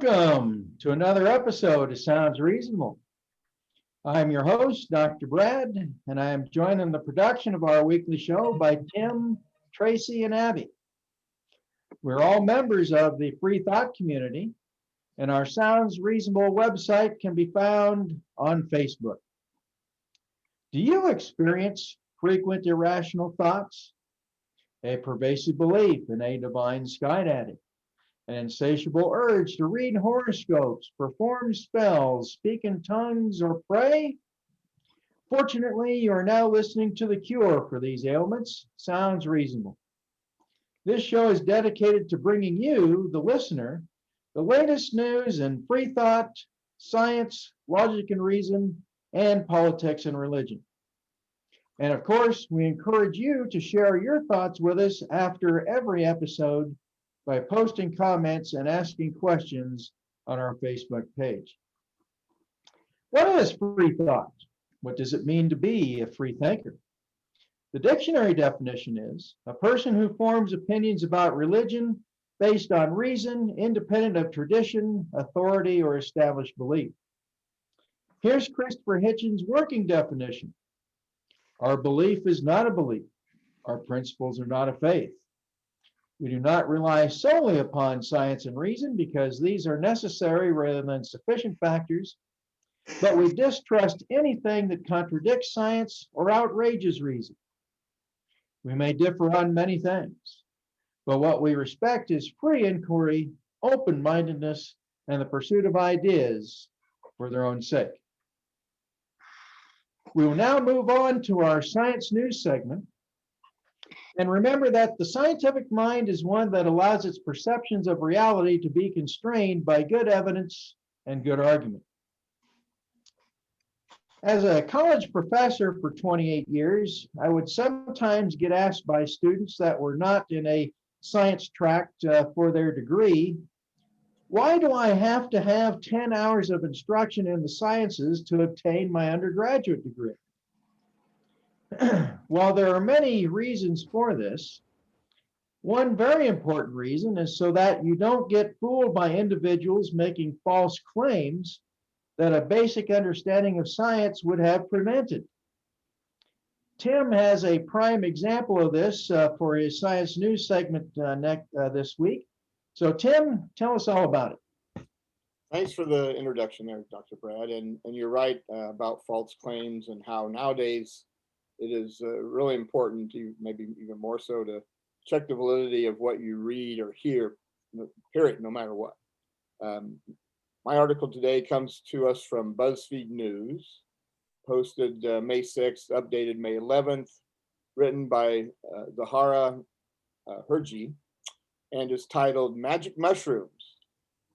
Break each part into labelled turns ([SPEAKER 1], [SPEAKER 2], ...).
[SPEAKER 1] Welcome to another episode of Sounds Reasonable. I'm your host, Dr. Brad, and I am joined in the production of our weekly show by Tim, Tracy, and Abby. We're all members of the Free Thought community, and our Sounds Reasonable website can be found on Facebook. Do you experience frequent irrational thoughts, a pervasive belief in a divine sky daddy, an insatiable urge to read horoscopes, perform spells, speak in tongues, or pray? Fortunately, you are now listening to the cure for these ailments. Sounds reasonable. This show is dedicated to bringing you, the listener, the latest news in free thought, science, logic and reason, and politics and religion. And of course, we encourage you to share your thoughts with us after every episode by posting comments and asking questions on our Facebook page. What is free thought? What does it mean to be a free thinker? The dictionary definition is a person who forms opinions about religion based on reason, independent of tradition, authority, or established belief. Here's Christopher Hitchens' working definition. Our belief is not a belief. Our principles are not a faith. We do not rely solely upon science and reason because these are necessary rather than sufficient factors, but we distrust anything that contradicts science or outrages reason. We may differ on many things, but what we respect is free inquiry, open-mindedness, and the pursuit of ideas for their own sake. We will now move on to our science news segment. And remember that the scientific mind is one that allows its perceptions of reality to be constrained by good evidence and good argument. As a college professor for 28 years, I would sometimes get asked by students that were not in a science track for their degree, why do I have to have 10 hours of instruction in the sciences to obtain my undergraduate degree? While there are many reasons for this, one very important reason is so that you don't get fooled by individuals making false claims that a basic understanding of science would have prevented. Tim has a prime example of this for his science news segment this week. So Tim, tell us all about it.
[SPEAKER 2] Thanks for the introduction there, Dr. Brad. And you're right about false claims and how nowadays it is really important to, maybe even more so, to check the validity of what you read or hear, period, no matter what. My article today comes to us from BuzzFeed News, posted May 6th, updated May 11th, written by Zahara Herji, and is titled Magic Mushrooms.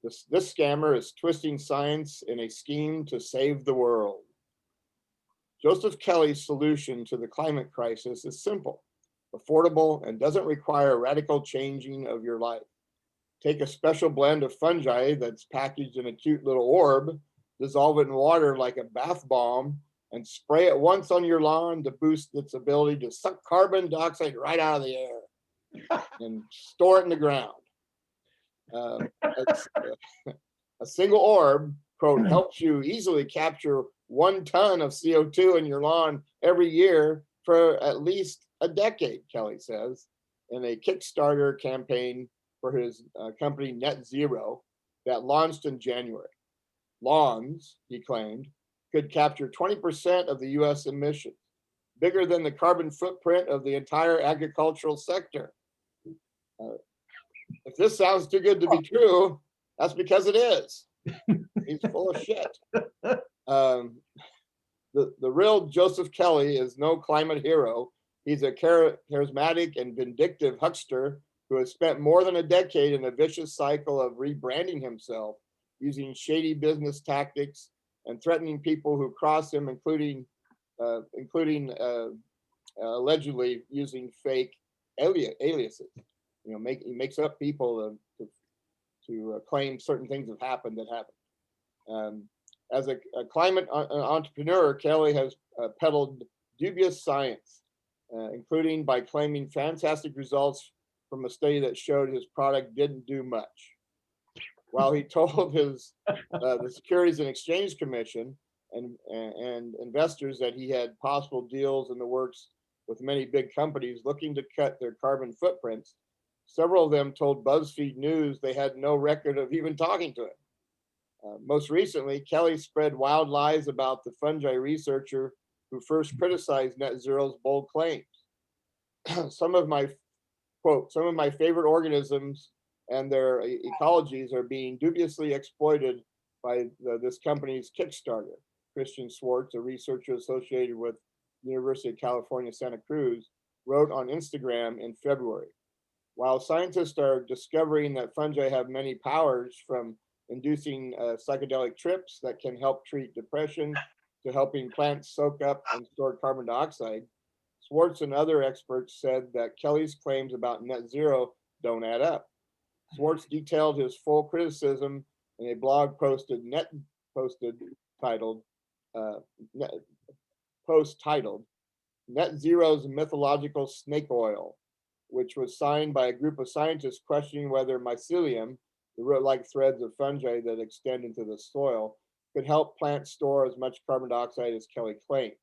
[SPEAKER 2] This scammer is twisting science in a scheme to save the world. Joseph Kelly's solution to the climate crisis is simple, affordable, and doesn't require radical changing of your life. Take a special blend of fungi that's packaged in a cute little orb, dissolve it in water like a bath bomb, and spray it once on your lawn to boost its ability to suck carbon dioxide right out of the air and store it in the ground. A single orb, quote, helps you easily capture 1 ton of CO2 in your lawn every year for at least a decade, Kelly says, in a Kickstarter campaign for his company Net Zero that launched in January. Lawns, he claimed, could capture 20% of the US emissions, bigger than the carbon footprint of the entire agricultural sector. If this sounds too good to be true, that's because it is. He's full of shit. The real Joseph Kelly is no climate hero. He's a charismatic and vindictive huckster who has spent more than a decade in a vicious cycle of rebranding himself, using shady business tactics and threatening people who cross him, including allegedly using fake aliases. You know, he makes up people to claim certain things have happened that haven't. As a climate entrepreneur, Kelly has peddled dubious science, including by claiming fantastic results from a study that showed his product didn't do much. while he told the Securities and Exchange Commission and investors that he had possible deals in the works with many big companies looking to cut their carbon footprints. Several of them told BuzzFeed News they had no record of even talking to him. Most recently, Kelly spread wild lies about the fungi researcher who first criticized net zero's bold claims. Some of my favorite organisms and their ecologies are being dubiously exploited by this company's Kickstarter. Christian Schwartz, a researcher associated with University of California, Santa Cruz, wrote on Instagram in February. While scientists are discovering that fungi have many powers, from inducing psychedelic trips that can help treat depression to helping plants soak up and store carbon dioxide, Schwartz and other experts said that Kelly's claims about net zero don't add up. Schwartz detailed his full criticism in a blog titled uh, net, post titled "Net Zero's Mythological Snake Oil," which was signed by a group of scientists questioning whether mycelium, the root-like threads of fungi that extend into the soil, could help plants store as much carbon dioxide as Kelly claimed.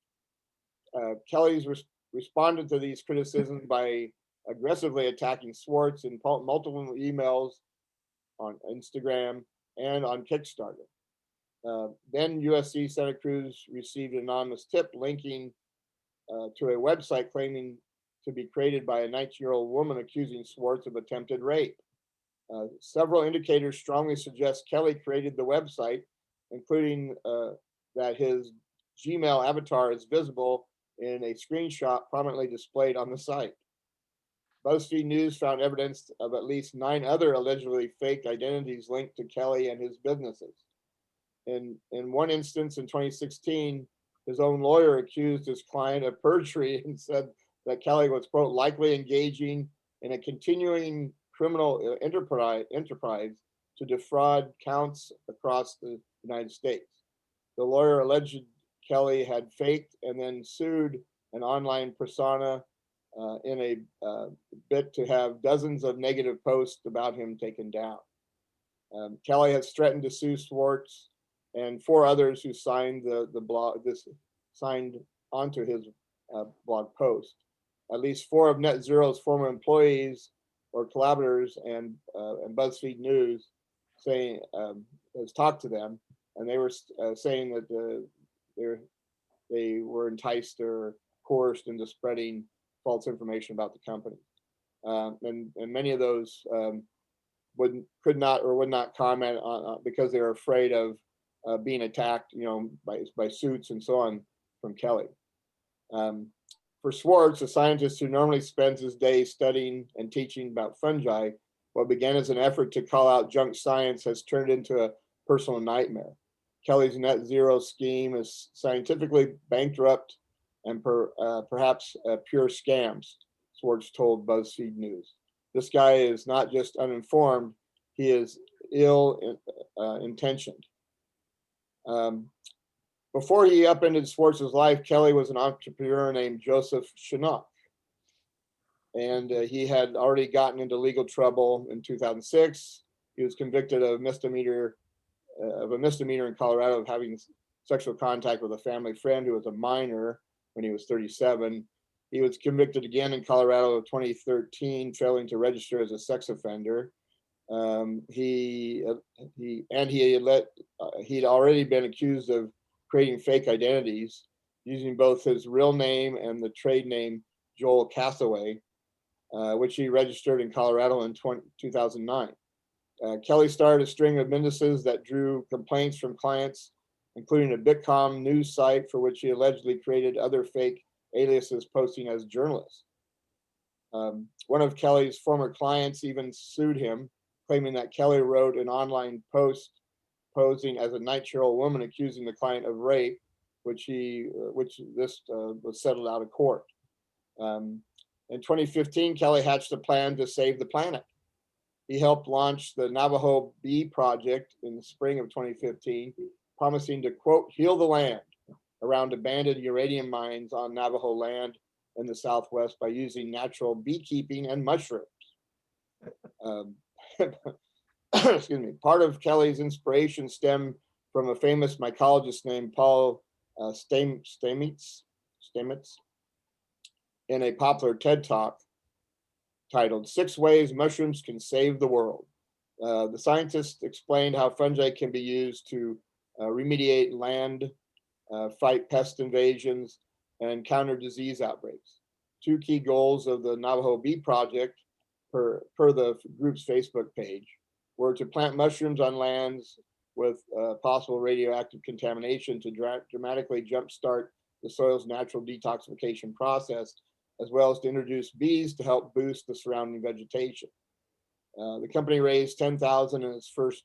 [SPEAKER 2] Kelly's responded to these criticisms by aggressively attacking Schwartz in multiple emails on Instagram and on Kickstarter. Then USC Santa Cruz received an anonymous tip linking to a website claiming to be created by a 19-year-old woman accusing Schwartz of attempted rape. Several indicators strongly suggest Kelly created the website, including that his Gmail avatar is visible in a screenshot prominently displayed on the site. BuzzFeed News found evidence of at least 9 other allegedly fake identities linked to Kelly and his businesses. In one instance in 2016, his own lawyer accused his client of perjury and said that Kelly was, quote, likely engaging in a continuing criminal enterprise to defraud counts across the United States. The lawyer alleged Kelly had faked and then sued an online persona in a bid to have dozens of negative posts about him taken down. Kelly has threatened to sue Schwartz and 4 others who signed signed onto his blog post. At least 4 of Net Zero's former employees or collaborators and BuzzFeed News has talked to them, and they were saying that they were enticed or coerced into spreading false information about the company. And many of those would not comment on because they were afraid of being attacked, by suits and so on from Kelly. For Schwartz, a scientist who normally spends his days studying and teaching about fungi, what began as an effort to call out junk science has turned into a personal nightmare. Kelly's net zero scheme is scientifically bankrupt and perhaps pure scams, Schwartz told BuzzFeed News. This guy is not just uninformed, he is ill-intentioned. Before he upended Schwartz's life, Kelly was an entrepreneur named Joseph Chinook. And he had already gotten into legal trouble in 2006. He was convicted of a misdemeanor in Colorado of having sexual contact with a family friend who was a minor when he was 37. He was convicted again in Colorado in 2013, failing to register as a sex offender. He'd already been accused of creating fake identities using both his real name and the trade name Joel Cassaway, which he registered in Colorado in 2009. Kelly started a string of businesses that drew complaints from clients, including a Bitcom news site for which he allegedly created other fake aliases posting as journalists. One of Kelly's former clients even sued him, claiming that Kelly wrote an online post posing as a 19-year-old woman accusing the client of rape, which was settled out of court. In 2015, Kelly hatched a plan to save the planet. He helped launch the Navajo Bee Project in the spring of 2015, promising to, quote, heal the land around abandoned uranium mines on Navajo land in the Southwest by using natural beekeeping and mushrooms. excuse me, part of Kelly's inspiration stemmed from a famous mycologist named Paul Stamets in a popular TED Talk titled "6 Ways Mushrooms Can Save the World." The scientist explained how fungi can be used to remediate land, fight pest invasions, and counter disease outbreaks. Two key goals of the Navajo Bee Project, per the group's Facebook page, were to plant mushrooms on lands with possible radioactive contamination to dramatically jumpstart the soil's natural detoxification process, as well as to introduce bees to help boost the surrounding vegetation. The company raised $10,000 in its first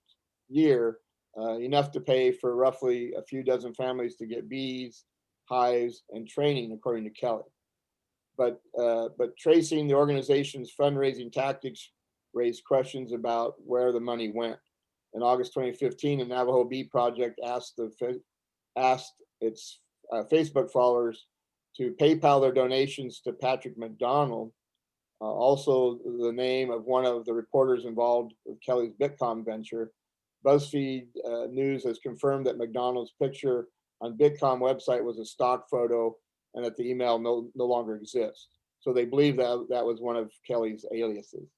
[SPEAKER 2] year, enough to pay for roughly a few dozen families to get bees, hives, and training, according to Kelly. But tracing the organization's fundraising tactics raised questions about where the money went. In August 2015, the Navajo Bee Project asked its Facebook followers to PayPal their donations to Patrick McDonald, also the name of one of the reporters involved with Kelly's Bitcom venture. BuzzFeed News has confirmed that McDonald's picture on Bitcom website was a stock photo and that the email no longer exists. So they believe that that was one of Kelly's aliases.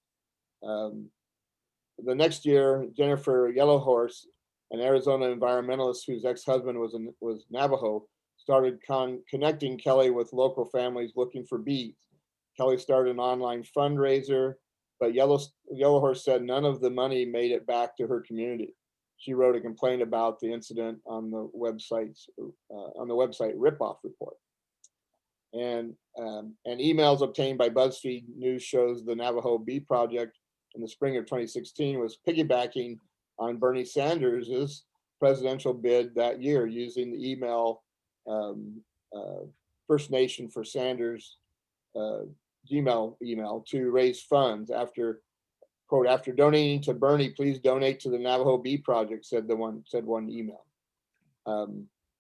[SPEAKER 2] The next year, Jennifer Yellowhorse, an Arizona environmentalist whose ex-husband was Navajo, started connecting Kelly with local families looking for bees. Kelly started an online fundraiser, but Yellowhorse said none of the money made it back to her community. She wrote a complaint about the incident on the website Ripoff Report. And emails obtained by BuzzFeed News shows the Navajo Bee Project in the spring of 2016 was piggybacking on Bernie Sanders's presidential bid that year, using the email First Nation for Sanders Gmail email to raise funds. After, quote, after donating to Bernie, please donate to the Navajo Bee Project, said one email.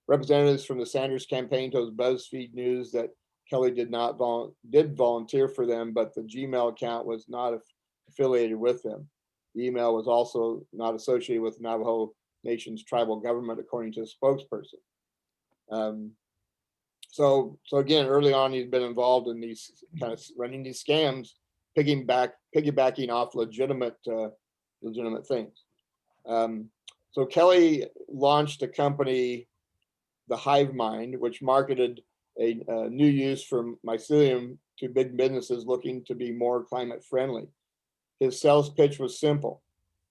[SPEAKER 2] Representatives from the Sanders campaign told BuzzFeed News that Kelly did volunteer for them, but the Gmail account was not affiliated with them. The email was also not associated with Navajo Nation's tribal government, according to a spokesperson. So again, early on, he's been involved in these kind of running these scams, piggybacking off legitimate things. So Kelly launched a company, the Hive Mind, which marketed a new use for mycelium to big businesses looking to be more climate friendly. His sales pitch was simple.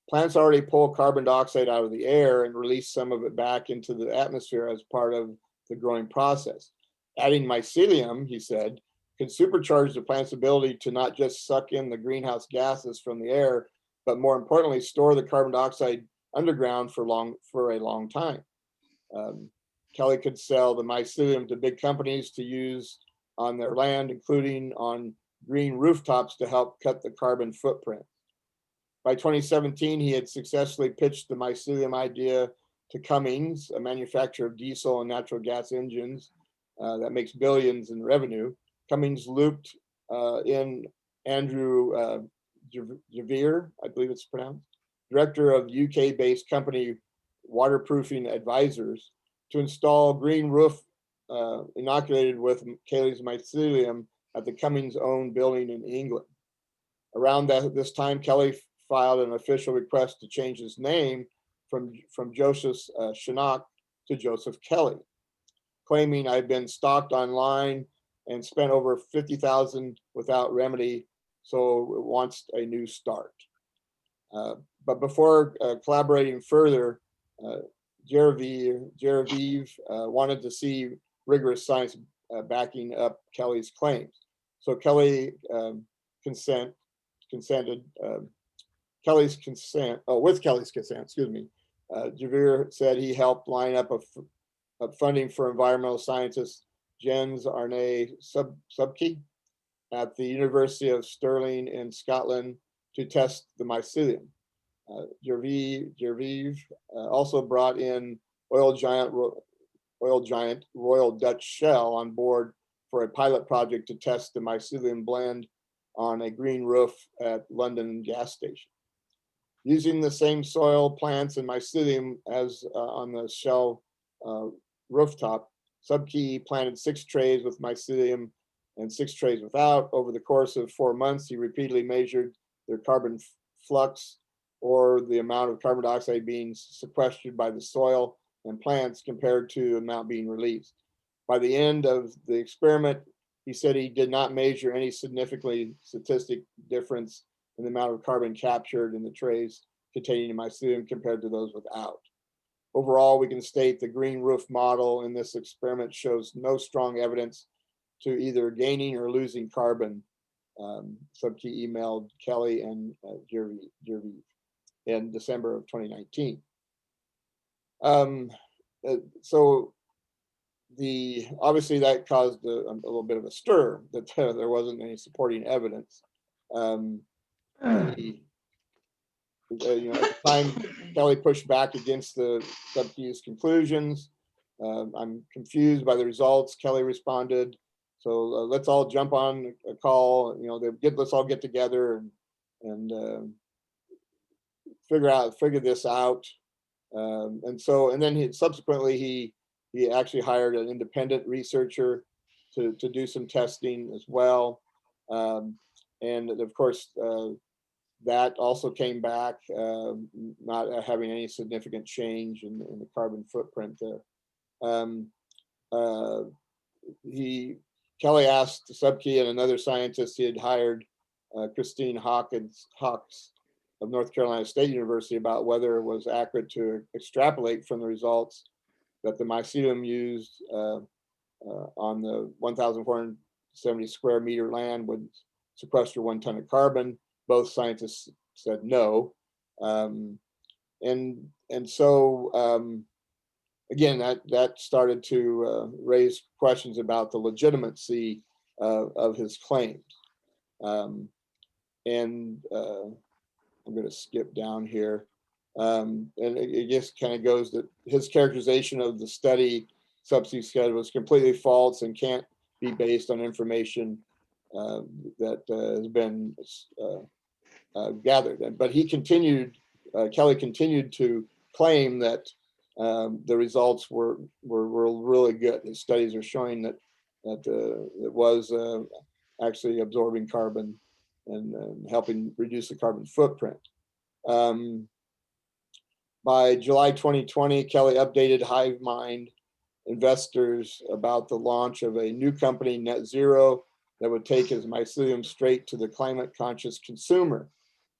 [SPEAKER 2] Plants already pull carbon dioxide out of the air and release some of it back into the atmosphere as part of the growing process. Adding mycelium, he said, can supercharge the plant's ability to not just suck in the greenhouse gases from the air, but more importantly, store the carbon dioxide underground for a long time. Kelly could sell the mycelium to big companies to use on their land, including on green rooftops to help cut the carbon footprint. By 2017, he had successfully pitched the mycelium idea to Cummins, a manufacturer of diesel and natural gas engines that makes billions in revenue. Cummins looped in Andrew Javier, I believe it's pronounced, director of UK-based company Waterproofing Advisors, to install green roof inoculated with Kelly's mycelium at the Cummins-owned building in England. Around this time, Kelly filed an official request to change his name from Joseph Chinook to Joseph Kelly, claiming I've been stalked online and spent over $50,000 without remedy, so it wants a new start. But before collaborating further, Genevieve wanted to see rigorous science backing up Kelly's claims. So Kelly consented. With Kelly's consent, excuse me. Javier said he helped line up a funding for environmental scientist Jens Arne Subke at the University of Stirling in Scotland to test the mycelium. Genevieve also brought in oil giant Royal Dutch Shell on board for a pilot project to test the mycelium blend on a green roof at London gas station. Using the same soil, plants, and mycelium as on the shell rooftop, Subkey planted 6 trays with mycelium and 6 trays without. Over the course of 4 months, he repeatedly measured their carbon flux, or the amount of carbon dioxide being sequestered by the soil and plants compared to the amount being released. By the end of the experiment, he said he did not measure any significantly statistic difference in the amount of carbon captured in the trays containing mycelium compared to those without. Overall, we can state the green roof model in this experiment shows no strong evidence to either gaining or losing carbon. Subkey emailed Kelly and Gervais in December of 2019. So obviously that caused a little bit of a stir that there wasn't any supporting evidence. At the time, Kelly pushed back against the Subkey's conclusions. I'm confused by the results, Kelly responded. So let's all jump on a call. Let's all get together and figure this out. And then subsequently he actually hired an independent researcher to do some testing as well. And of course, that also came back, not having any significant change in the carbon footprint there. Kelly asked Subkey and another scientist he had hired, Christine Hawks of North Carolina State University, about whether it was accurate to extrapolate from the results that the mycelium used on the 1,470 square meter land would sequester 1 ton of carbon. Both scientists said no. Again, that started to raise questions about the legitimacy of his claims. I'm going to skip down here. And it just kind of goes that his characterization of the study Subkey said was completely false and can't be based on information that has been gathered. But Kelly continued to claim that the results were really good. His studies are showing that it was actually absorbing carbon and helping reduce the carbon footprint. By July 2020, Kelly updated HiveMind investors about the launch of a new company, Net Zero, that would take his mycelium straight to the climate conscious consumer.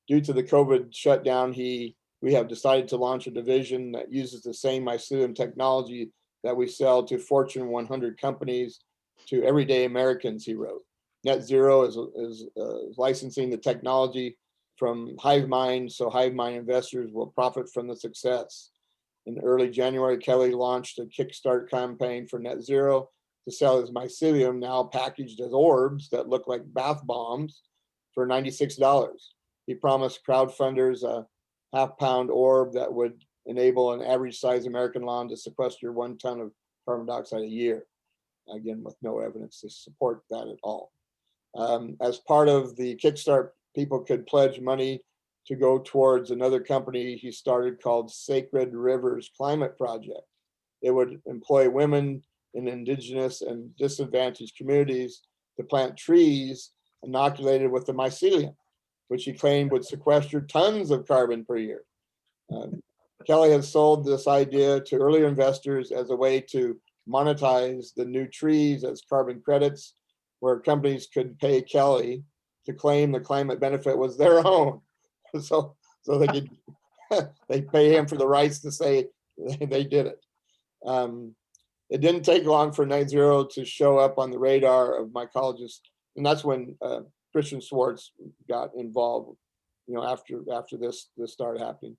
[SPEAKER 2] Due to the COVID shutdown, we have decided to launch a division that uses the same mycelium technology that we sell to Fortune 100 companies to everyday Americans, he wrote. Net Zero is licensing the technology from HiveMind, so HiveMind investors will profit from the success. In early January, Kelly launched a Kickstart campaign for Net Zero to sell his mycelium, now packaged as orbs that look like bath bombs, for $96. He promised crowdfunders a half-pound orb that would enable an average-sized American lawn to sequester 1 ton of carbon dioxide a year. Again, with no evidence to support that at all. As part of the Kickstart, people could pledge money to go towards another company he started called Sacred Rivers Climate Project. It would employ women in indigenous and disadvantaged communities to plant trees inoculated with the mycelium, which he claimed would sequester tons of carbon per year. Kelly has sold this idea to earlier investors as a way to monetize the new trees as carbon credits, where companies could pay Kelly to claim the climate benefit was their own. So they could they pay him for the rights to say they did it. It didn't take long for Net Zero to show up on the radar of mycologists, and that's when Christian Schwartz got involved. After this started happening,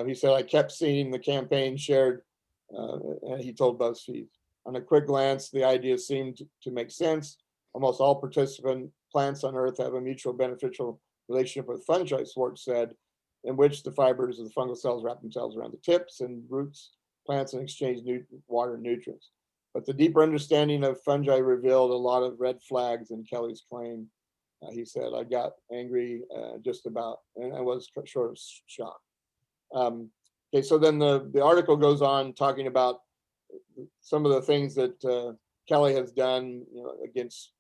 [SPEAKER 2] he said, "I kept seeing the campaign shared," and he told BuzzFeed. On a quick glance, the idea seemed to make sense. Almost all participant plants on Earth have a mutual beneficial relationship with fungi, Schwartz said, in which the fibers of the fungal cells wrap themselves around the tips and roots, plants, and exchange water and nutrients. But the deeper understanding of fungi revealed a lot of red flags in Kelly's claim. He said, I got angry just about, and I was short of shock. Okay, so then the article goes on talking about some of the things that Kelly has done, against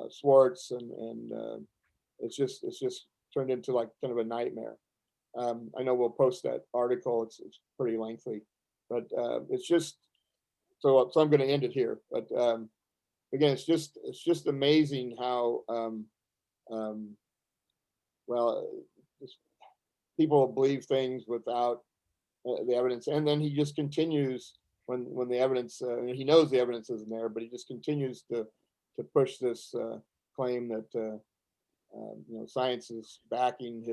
[SPEAKER 2] Swartz, and it's just turned into like kind of a nightmare. I know we'll post that article. It's pretty lengthy, but it's just so I'm going to end it here. But again, it's just amazing how well people believe things without the evidence, and then he just continues when the evidence he knows the evidence isn't there, but he just continues to push this claim that science is backing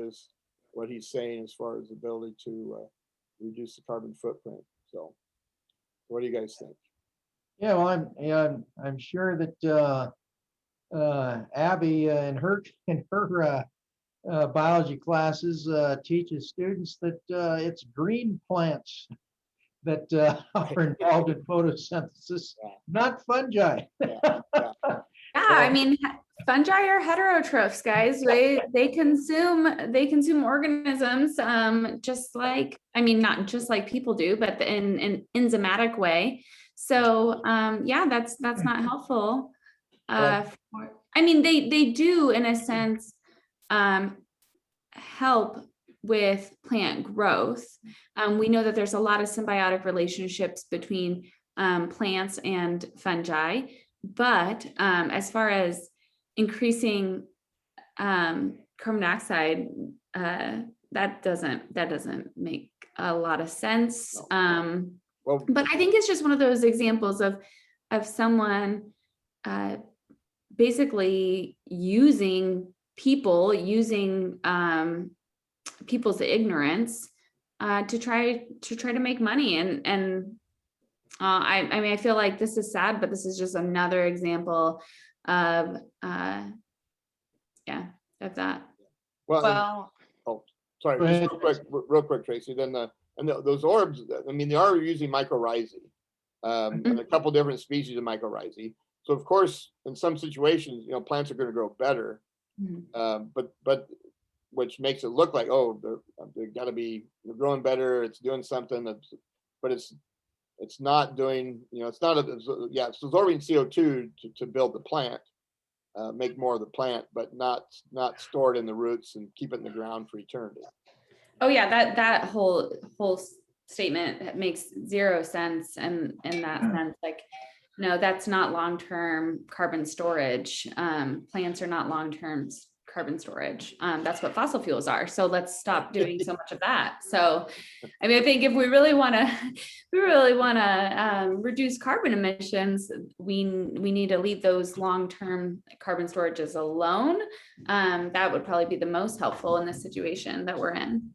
[SPEAKER 2] what he's saying as far as the ability to reduce the carbon footprint. So, what do you guys think?
[SPEAKER 1] Yeah, well, I'm sure that Abby in her biology classes teaches students that it's green plants that are involved in photosynthesis, not fungi.
[SPEAKER 3] Yeah, I mean, fungi are heterotrophs, guys. They consume organisms, just like, I mean, not just like people do, but in an enzymatic way. So yeah, that's not helpful. I mean, they do in a sense help with plant growth. We know that there's a lot of symbiotic relationships between plants and fungi. But as far as increasing carbon dioxide, that doesn't make a lot of sense. But I think it's just one of those examples of someone basically using people's ignorance to try to make money, and I mean, I feel like this is sad, but this is just another example of that.
[SPEAKER 2] Well, sorry, just real quick, Tracy. Then those orbs, I mean, they are using mycorrhizae, and a couple different species of mycorrhizae. So of course, in some situations, plants are going to grow better, but which makes it look like, oh, they're got to be growing better. It's doing something but it's not doing, it's absorbing CO2 to build the plant, make more of the plant, but not store it in the roots and keep it in the ground for eternity.
[SPEAKER 3] Oh yeah, that whole statement makes zero sense, and in that sense, like, no, that's not long-term carbon storage. Plants are not long-term carbon storage. That's what fossil fuels are. So let's stop doing so much of that. So, I mean, I think if we really want to reduce carbon emissions, we need to leave those long-term carbon storages alone. That would probably be the most helpful in this situation that we're in.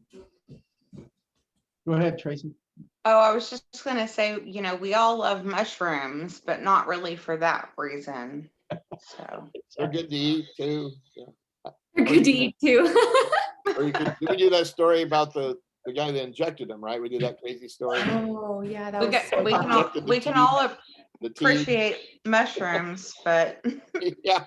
[SPEAKER 1] Go ahead, Tracy.
[SPEAKER 4] Oh, I was just going to say, we all love mushrooms, but not really for that reason. So
[SPEAKER 2] they're good to eat too. Yeah.
[SPEAKER 3] They're good to eat too.
[SPEAKER 2] Or did we do that story about the guy that injected them, right? We did that crazy story.
[SPEAKER 3] Oh yeah, that
[SPEAKER 4] we can all appreciate mushrooms, but
[SPEAKER 1] yeah,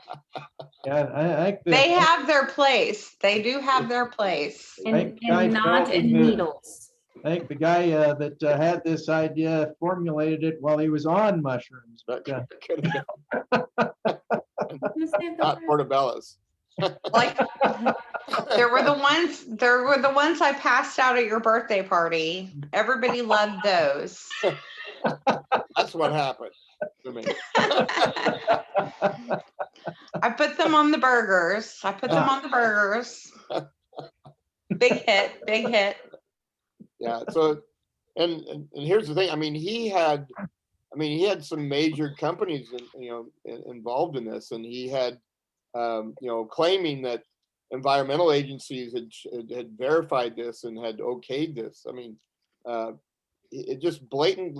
[SPEAKER 1] I
[SPEAKER 4] they have their place. They do have their place,
[SPEAKER 3] and not in needles.
[SPEAKER 1] I think the guy that had this idea formulated it while he was on mushrooms. But
[SPEAKER 2] not portobellos.
[SPEAKER 4] Like there were the ones I passed out at your birthday party. Everybody loved those.
[SPEAKER 2] That's what happened to me.
[SPEAKER 4] I put them on the burgers. Big hit.
[SPEAKER 2] Yeah. So, and here's the thing. I mean, he had some major companies, involved in this, and he had, claiming that environmental agencies had verified this and had okayed this. I mean, it just blatant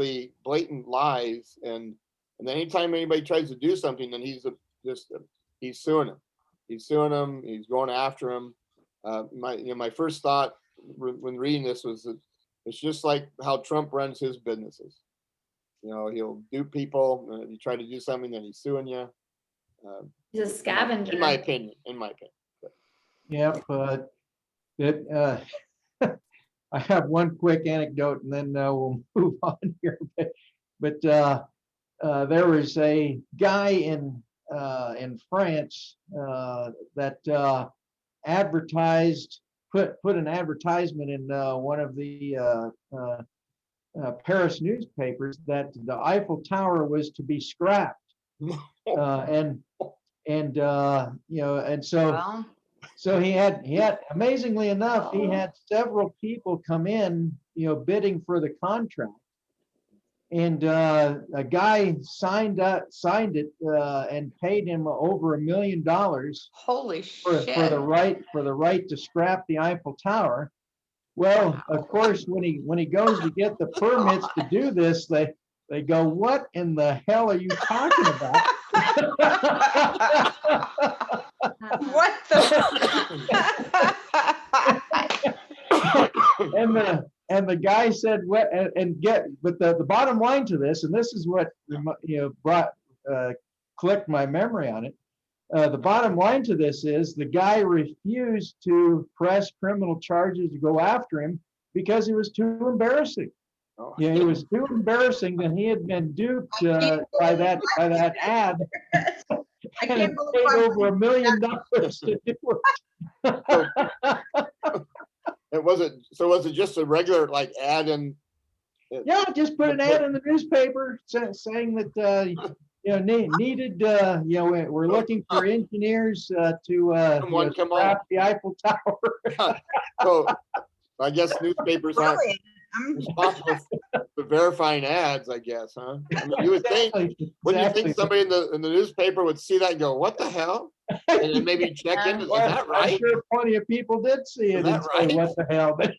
[SPEAKER 2] lies. And then anytime anybody tries to do something, then he's suing them. He's going after them. My first thought when reading this was that it's just like how Trump runs his businesses. He'll dupe people. You try to do something, then he's suing you.
[SPEAKER 3] He's a scavenger.
[SPEAKER 2] In my opinion.
[SPEAKER 1] Yeah, but it, I have one quick anecdote and then we'll move on here. But there was a guy in France that advertised, put an advertisement in one of the Paris newspapers that the Eiffel Tower was to be scrapped. And so
[SPEAKER 4] Well,
[SPEAKER 1] so he had amazingly enough, he had several people come in, bidding for the contract. And a guy signed it and paid him over $1 million
[SPEAKER 4] holy
[SPEAKER 1] for
[SPEAKER 4] shit.
[SPEAKER 1] the right to scrap the Eiffel Tower. Well, of course, when he goes to get the permits to do this, they go, "What in the hell are you talking about?"
[SPEAKER 4] What the?
[SPEAKER 1] and the guy said, "What?" But the bottom line to this, and this is what clicked my memory on it. The bottom line to this is the guy refused to press criminal charges to go after him because it was too embarrassing.
[SPEAKER 2] Oh.
[SPEAKER 1] Yeah, it was too embarrassing that he had been duped by that ad.
[SPEAKER 4] I
[SPEAKER 1] And
[SPEAKER 4] can't
[SPEAKER 1] it
[SPEAKER 4] believe
[SPEAKER 1] paid
[SPEAKER 4] I'm
[SPEAKER 1] over $1 million to do it.
[SPEAKER 2] Was it just a regular like ad in?
[SPEAKER 1] Yeah, just put an ad in the newspaper saying that needed. We're looking for engineers to
[SPEAKER 2] Someone come
[SPEAKER 1] scrap
[SPEAKER 2] on.
[SPEAKER 1] the Eiffel Tower.
[SPEAKER 2] So I guess newspapers aren't
[SPEAKER 4] Brilliant. I'm
[SPEAKER 2] responsible for verifying ads, I guess, huh? I mean, you would think, wouldn't you think somebody in the newspaper would see that and go, "What the hell?" And then maybe check in, is that
[SPEAKER 1] I'm
[SPEAKER 2] right?
[SPEAKER 1] sure plenty of people did see it
[SPEAKER 2] Is
[SPEAKER 1] and
[SPEAKER 2] that
[SPEAKER 1] say,
[SPEAKER 2] right?
[SPEAKER 1] "What the hell?" But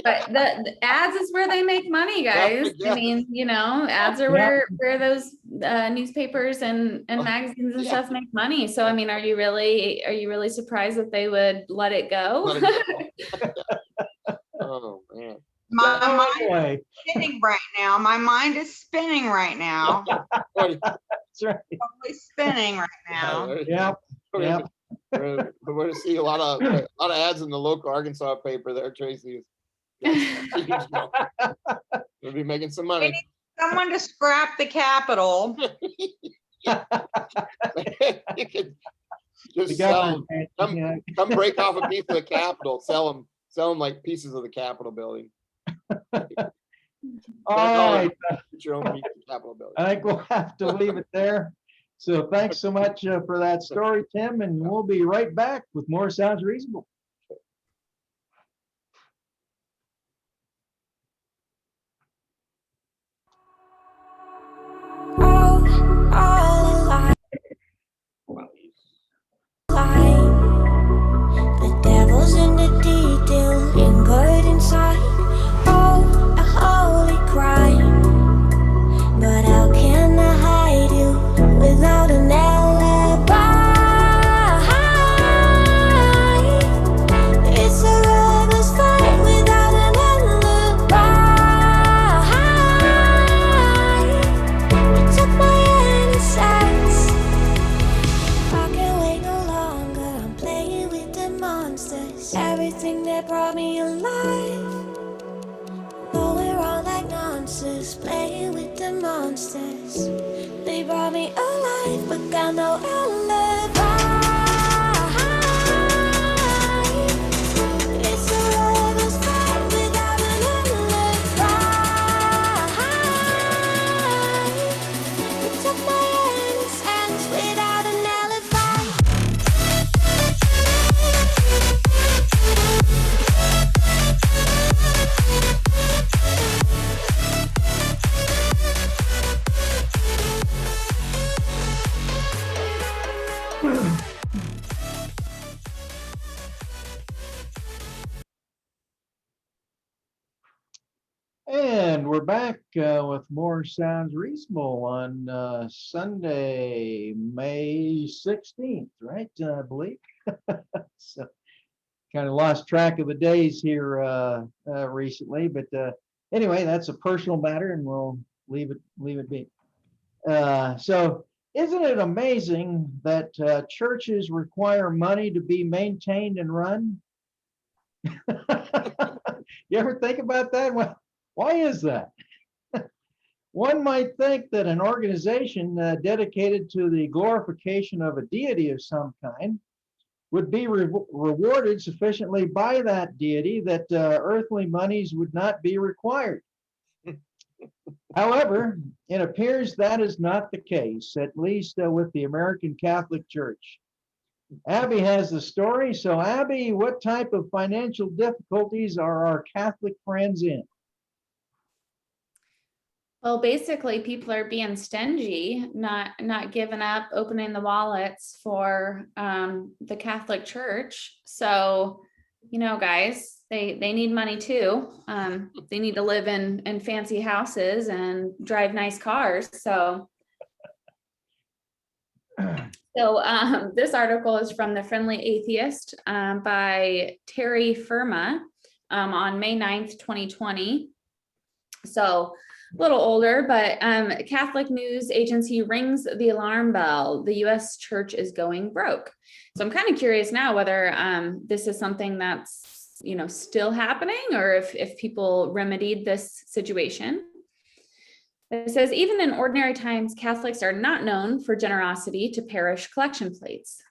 [SPEAKER 3] But the ads is where they make money, guys.
[SPEAKER 2] Yeah.
[SPEAKER 3] I mean, ads are
[SPEAKER 1] Yeah.
[SPEAKER 3] where those newspapers and magazines and
[SPEAKER 2] Yeah.
[SPEAKER 3] stuff make money. So, I mean, are you really surprised that they would let it go?
[SPEAKER 2] Let it go. Oh man.
[SPEAKER 4] my
[SPEAKER 1] so
[SPEAKER 4] mind
[SPEAKER 1] anyway,
[SPEAKER 4] is spinning right now. My mind is spinning right now.
[SPEAKER 1] that's right.
[SPEAKER 4] Totally spinning right now.
[SPEAKER 1] Yep. Yep.
[SPEAKER 2] We're going to see a lot of ads in the local Arkansas paper there, Tracy. We'll be making some money.
[SPEAKER 4] Someone to scrap the Capitol.
[SPEAKER 2] You could just
[SPEAKER 1] The
[SPEAKER 2] sell
[SPEAKER 1] government,
[SPEAKER 2] come break off a piece of the Capitol, sell them like pieces of the Capitol building.
[SPEAKER 1] All right.
[SPEAKER 2] Get your own piece of the Capitol building.
[SPEAKER 1] I think we'll have to leave it there. So thanks so much for that story, Tim, and we'll be right back with more Sounds Reasonable.
[SPEAKER 5] The devil's in the detail, lingered inside. Oh, a holy crime. But how can I hide you without an alibi? It's a lover's fight without an alibi. You took my innocence. I can't wait no longer. I'm playing with the monsters. Everything that brought me alive. Though we're all like nonsense, playing with the monsters. They brought me alive, but got no alibi. It's a lover's fight without an alibi. You took my innocence without an alibi.
[SPEAKER 1] And we're back with more Sounds Reasonable on Sunday, May 16th, right? I believe. So kind of lost track of the days here recently, but anyway, that's a personal matter and we'll leave it be. So Isn't it amazing that churches require money to be maintained and run? You ever think about that? Why is that? One might think that an organization dedicated to the glorification of a deity of some kind would be rewarded sufficiently by that deity that earthly monies would not be required. However, it appears that is not the case, at least with the American Catholic Church. Abby has the story. So Abby, what type of financial difficulties are our Catholic friends in?
[SPEAKER 3] Well, basically, people are being stingy, not giving up opening the wallets for the Catholic Church. So, guys, they need money too. They need to live in fancy houses and drive nice cars. So this article is from The Friendly Atheist by Terry Firma on May 9th, 2020. So a little older, but Catholic news agency rings the alarm bell. The U.S. church is going broke. So I'm kind of curious now whether this is something that's still happening, or if people remedied this situation. It says, even in ordinary times, Catholics are not known for generosity to parish collection plates.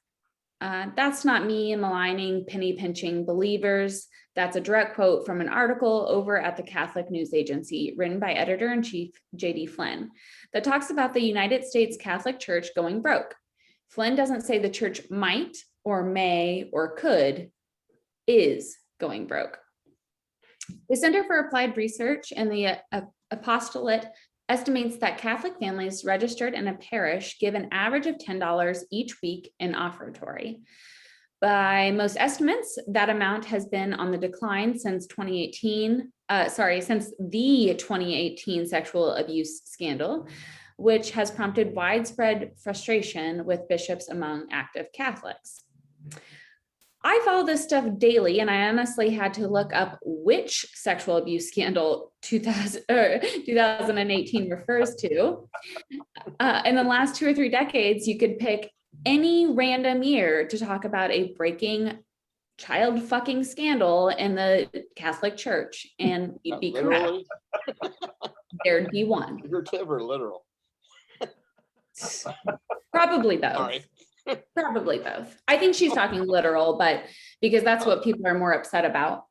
[SPEAKER 3] That's not me maligning penny pinching believers. That's a direct quote from an article over at the Catholic News Agency written by editor-in-chief J.D. Flynn that talks about the United States Catholic Church going broke. Flynn doesn't say the church might or may or could, is going broke. The Center for Applied Research and the Apostolate estimates that Catholic families registered in a parish give an average of $10 each week in offertory. By most estimates, that amount has been on the decline since since the 2018 sexual abuse scandal, which has prompted widespread frustration with bishops among active Catholics. I follow this stuff daily, and I honestly had to look up which sexual abuse scandal 2018 refers to. In the last 2 or 3 decades, you could pick any random year to talk about a breaking child fucking scandal in the Catholic Church, and you'd be correct. There'd be one.
[SPEAKER 2] Figurative or literal?
[SPEAKER 3] Probably both.
[SPEAKER 2] Sorry.
[SPEAKER 3] Probably both. I think she's talking literal, but because that's what people are more upset about.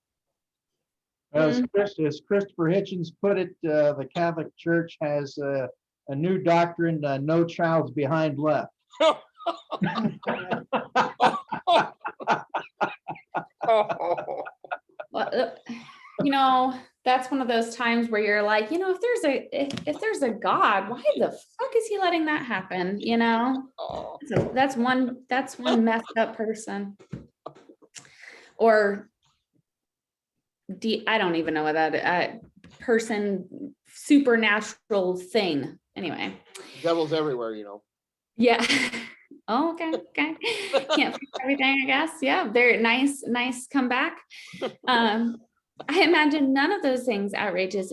[SPEAKER 1] As Christopher Hitchens put it, the Catholic Church has a new doctrine, no child's behind left.
[SPEAKER 3] Well, that's one of those times where you're like, if there's a God, why the fuck is he letting that happen? So that's one messed up person. Or I don't even know what that person, supernatural thing. Anyway.
[SPEAKER 2] Devil's everywhere,
[SPEAKER 3] Yeah. Oh, okay. Can't fix everything, I guess. Yeah, they're nice comeback. I imagine none of those things outrages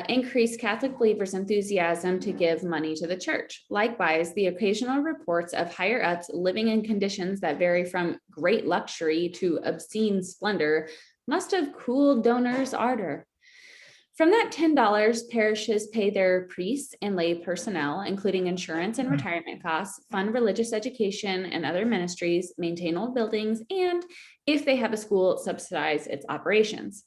[SPEAKER 3] increase Catholic believers' enthusiasm to give money to the church. Likewise, the occasional reports of higher ups living in conditions that vary from great luxury to obscene splendor must have cooled donors' ardor. From that $10, parishes pay their priests and lay personnel, including insurance and retirement costs, fund religious education and other ministries, maintain old buildings, and if they have a school, subsidize its operations.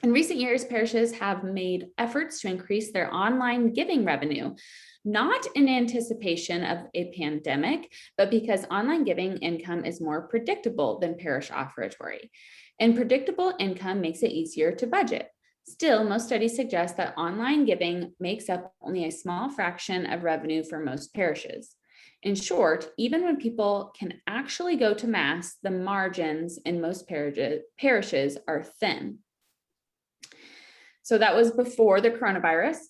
[SPEAKER 3] In recent years, parishes have made efforts to increase their online giving revenue, not in anticipation of a pandemic, but because online giving income is more predictable than parish offertory. And predictable income makes it easier to budget. Still, most studies suggest that online giving makes up only a small fraction of revenue for most parishes. In short, even when people can actually go to Mass, the margins in most parishes are thin. So that was before the coronavirus.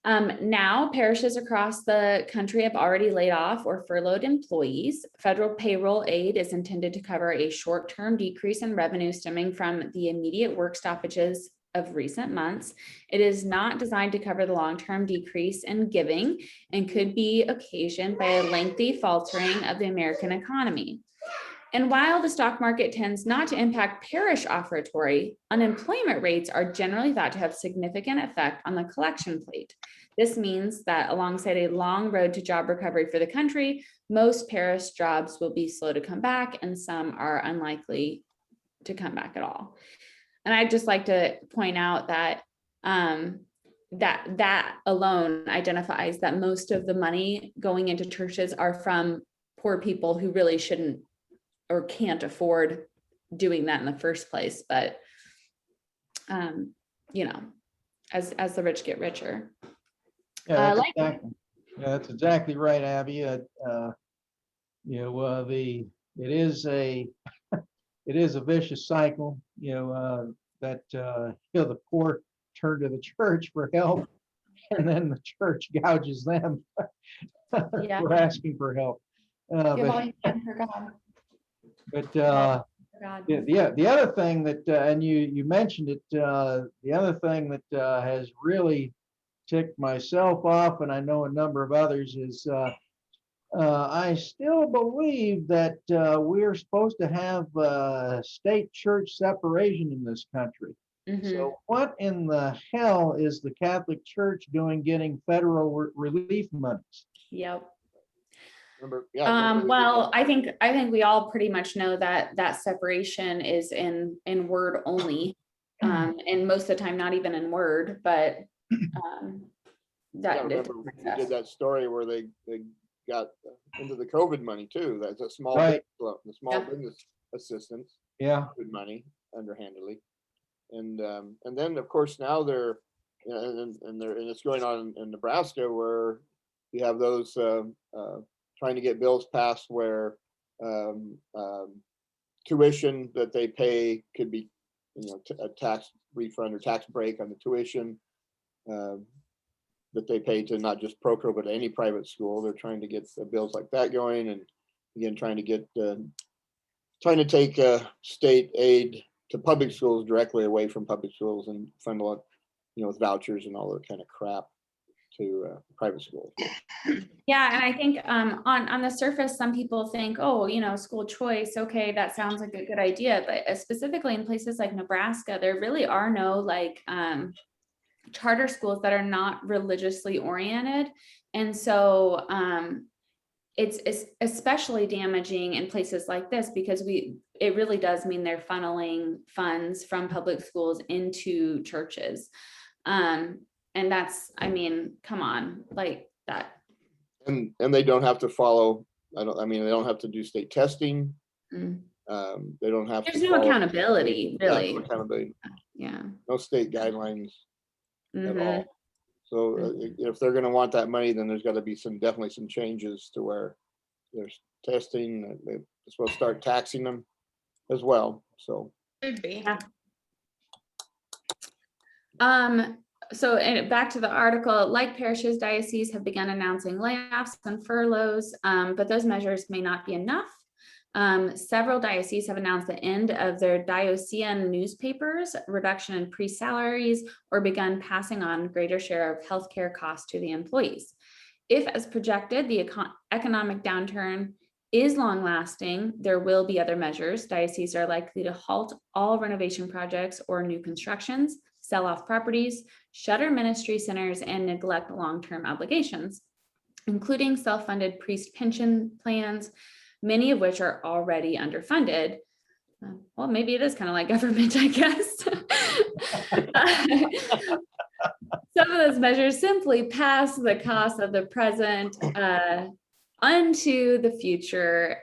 [SPEAKER 3] Now, parishes across the country have already laid off or furloughed employees. Federal payroll aid is intended to cover a short-term decrease in revenue stemming from the immediate work stoppages of recent months. It is not designed to cover the long-term decrease in giving and could be occasioned by a lengthy faltering of the American economy. And while the stock market tends not to impact parish offertory, unemployment rates are generally thought to have significant effect on the collection plate. This means that alongside a long road to job recovery for the country, most parish jobs will be slow to come back, and some are unlikely to come back at all. And I'd just like to point out that that alone identifies that most of the money going into churches are from poor people who really shouldn't or can't afford doing that in the first place. But, you know, as the rich get richer.
[SPEAKER 1] Yeah, that's exactly right, Abby. It is a vicious cycle, that the poor turn to the church for help, and then the church gouges them for asking for help. The other thing that, and you mentioned it, the other thing that has really ticked myself off, and I know a number of others, is I still believe that we're supposed to have state church separation in this country.
[SPEAKER 3] Mm-hmm.
[SPEAKER 1] So what in the hell is the Catholic Church doing getting federal relief monies?
[SPEAKER 3] Yep.
[SPEAKER 2] Remember,
[SPEAKER 3] well, I think we all pretty much know that separation is in word only, and most of the time not even in word, but that
[SPEAKER 2] we did that story where they got into the COVID money too. That's a small business assistance.
[SPEAKER 1] Yeah,
[SPEAKER 2] good money underhandedly, and then of course now they're and it's going on in Nebraska where you have those trying to get bills passed where tuition that they pay could be, a tax refund or tax break on the tuition that they pay to not just Procro but any private school. They're trying to get bills like that going, and again trying to take state aid to public schools directly away from public schools and funnel it, with vouchers and all that kind of crap to private schools.
[SPEAKER 3] Yeah, and I think on the surface, some people think, school choice, okay, that sounds like a good idea. But specifically in places like Nebraska, there really are no charter schools that are not religiously oriented. And so it's especially damaging in places like this because it really does mean they're funneling funds from public schools into churches. And that's, come on, like that.
[SPEAKER 2] And they don't have to follow, they don't have to do state testing.
[SPEAKER 3] Mm.
[SPEAKER 2] They don't have
[SPEAKER 3] There's no accountability, really.
[SPEAKER 2] No accountability.
[SPEAKER 3] Yeah.
[SPEAKER 2] No state guidelines
[SPEAKER 3] Mm-hmm.
[SPEAKER 2] at all. So if they're going to want that money, then there's got to be definitely some changes to where there's testing. They're supposed to start taxing them as well. So.
[SPEAKER 4] Could be.
[SPEAKER 3] Yeah. So back to the article, like parishes, dioceses have begun announcing layoffs and furloughs, but those measures may not be enough. Several dioceses have announced the end of their diocesan newspapers, reduction in priest salaries, or begun passing on greater share of healthcare costs to the employees. If, as projected, the economic downturn is long-lasting, there will be other measures. Dioceses are likely to halt all renovation projects or new constructions, sell off properties, shutter ministry centers, and neglect long-term obligations, including self-funded priest pension plans, many of which are already underfunded. Well, maybe it is kind of like government, I guess. Some of those measures simply pass the cost of the present onto the future.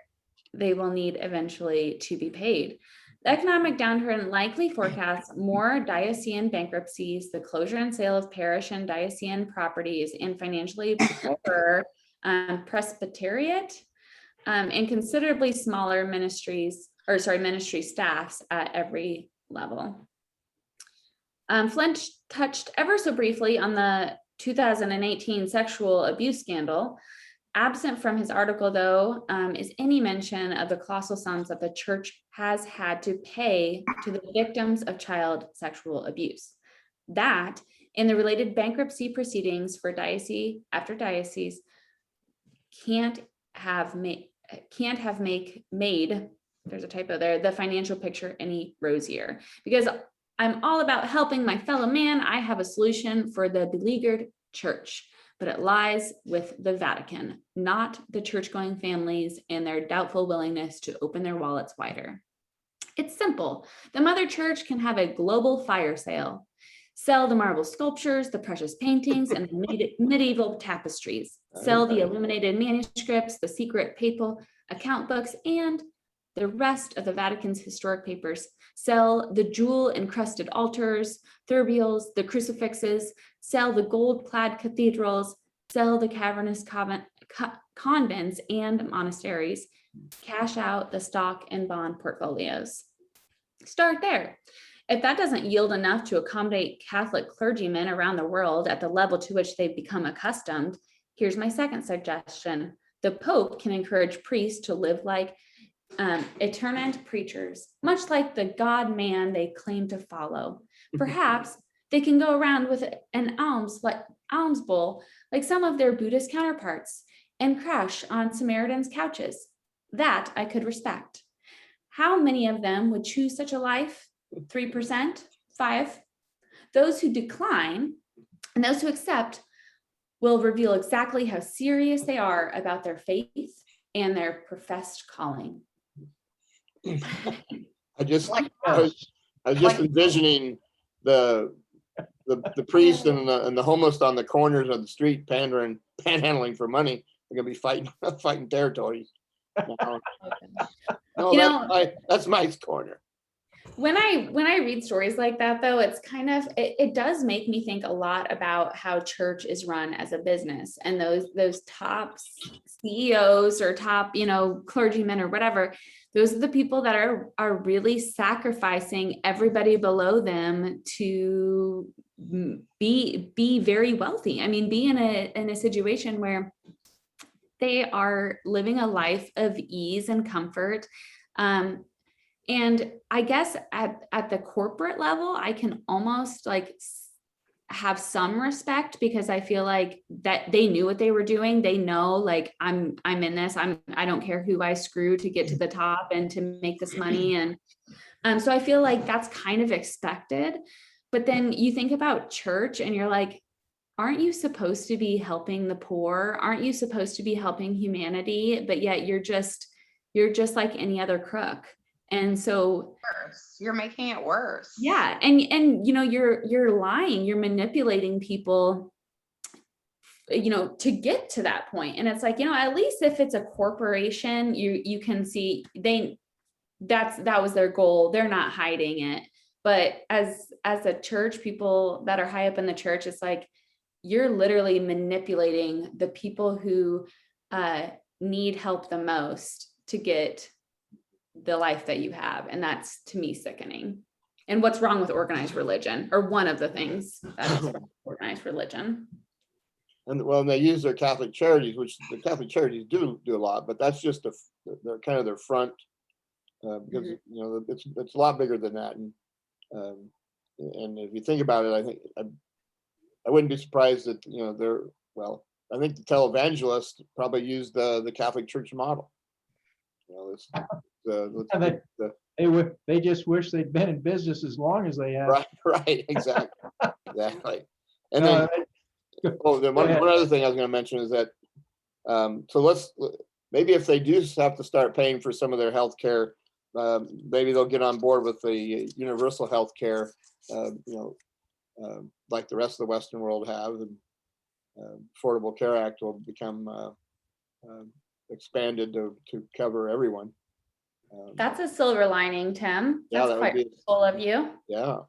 [SPEAKER 3] They will need eventually to be paid. The economic downturn likely forecasts more diocesan bankruptcies, the closure and sale of parish and diocesan properties, and financially poorer presbyteriate and considerably smaller ministry staffs at every level. Flint touched ever so briefly on the 2018 sexual abuse scandal. Absent from his article, though, is any mention of the colossal sums that the church has had to pay to the victims of child sexual abuse. That and the related bankruptcy proceedings for diocese after diocese can't have made, there's a typo there, the financial picture any rosier. Because I'm all about helping my fellow man, I have a solution for the beleaguered church, but it lies with the Vatican, not the church-going families and their doubtful willingness to open their wallets wider. It's simple. The Mother Church can have a global fire sale, sell the marble sculptures, the precious paintings, and the medieval tapestries, sell the illuminated manuscripts, the secret papal account books, and the rest of the Vatican's historic papers, sell the jewel-encrusted altars, thurbials, the crucifixes, sell the gold-clad cathedrals, sell the cavernous convents and monasteries, cash out the stock and bond portfolios. Start there. If that doesn't yield enough to accommodate Catholic clergymen around the world at the level to which they've become accustomed, here's my second suggestion. The Pope can encourage priests to live like itinerant preachers, much like the God man they claim to follow. Perhaps they can go around with an alms bowl like some of their Buddhist counterparts and crash on Samaritans' couches. That I could respect. How many of them would choose such a life? 3%? 5%? Those who decline and those who accept will reveal exactly how serious they are about their faith and their professed calling.
[SPEAKER 2] I was just envisioning the priest and the homeless on the corners of the street panhandling for money. They're gonna be fighting territories. No, that's my corner.
[SPEAKER 3] When I read stories like that, though, it's kind of, it does make me think a lot about how church is run as a business, and those top CEOs or top, clergymen or whatever, those are the people that are really sacrificing everybody below them to be very wealthy. I mean, be in a situation where they are living a life of ease and comfort. And I guess at the corporate level, I can almost have some respect, because I feel like that they knew what they were doing. They know, like, I'm in this, I don't care who I screw to get to the top and to make this money. And so I feel like that's kind of expected. But then you think about church and you're like, aren't you supposed to be helping the poor? Aren't you supposed to be helping humanity? But yet you're just like any other crook. And so
[SPEAKER 4] you're making it worse.
[SPEAKER 3] Yeah. And you're lying, you're manipulating people, to get to that point. And it's like, at least if it's a corporation, you can see that was their goal. They're not hiding it. But as a church, people that are high up in the church, it's like, you're literally manipulating the people who need help the most to get the life that you have. And that's, to me, sickening. And what's wrong with organized religion, or one of the things that is organized religion.
[SPEAKER 2] And they use their Catholic charities, which the Catholic charities do a lot, but that's just they're kind of their front, because it's a lot bigger than that. And if you think about it, I think I wouldn't be surprised that I think the televangelists probably use the Catholic Church model.
[SPEAKER 1] They just wish they'd been in business as long as they have.
[SPEAKER 2] Right, exactly. And then, one other thing I was going to mention is that, maybe if they do have to start paying for some of their health care, maybe they'll get on board with the universal health care, like the rest of the Western world have, and Affordable Care Act will become expanded to cover everyone.
[SPEAKER 3] That's a silver lining, Tim.
[SPEAKER 2] Yeah,
[SPEAKER 3] that's quite cool of you.
[SPEAKER 2] Yeah.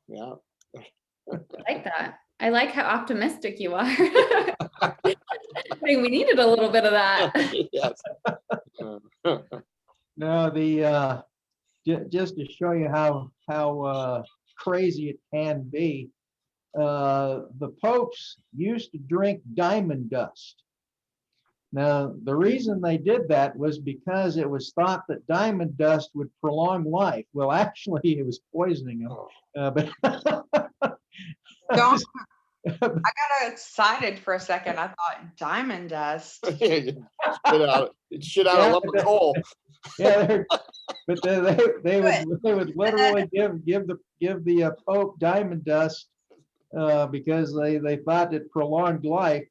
[SPEAKER 3] I like that. I like how optimistic you are. I think we needed a little bit of that.
[SPEAKER 2] Yes.
[SPEAKER 1] No, just to show you how crazy it can be, the popes used to drink diamond dust. Now, the reason they did that was because it was thought that diamond dust would prolong life. Well, actually, it was poisoning them.
[SPEAKER 4] Don't. I got excited for a second. I thought diamond dust.
[SPEAKER 2] Shit out a lump of coal.
[SPEAKER 1] Yeah, but they would literally give the Pope diamond dust because they thought it prolonged life.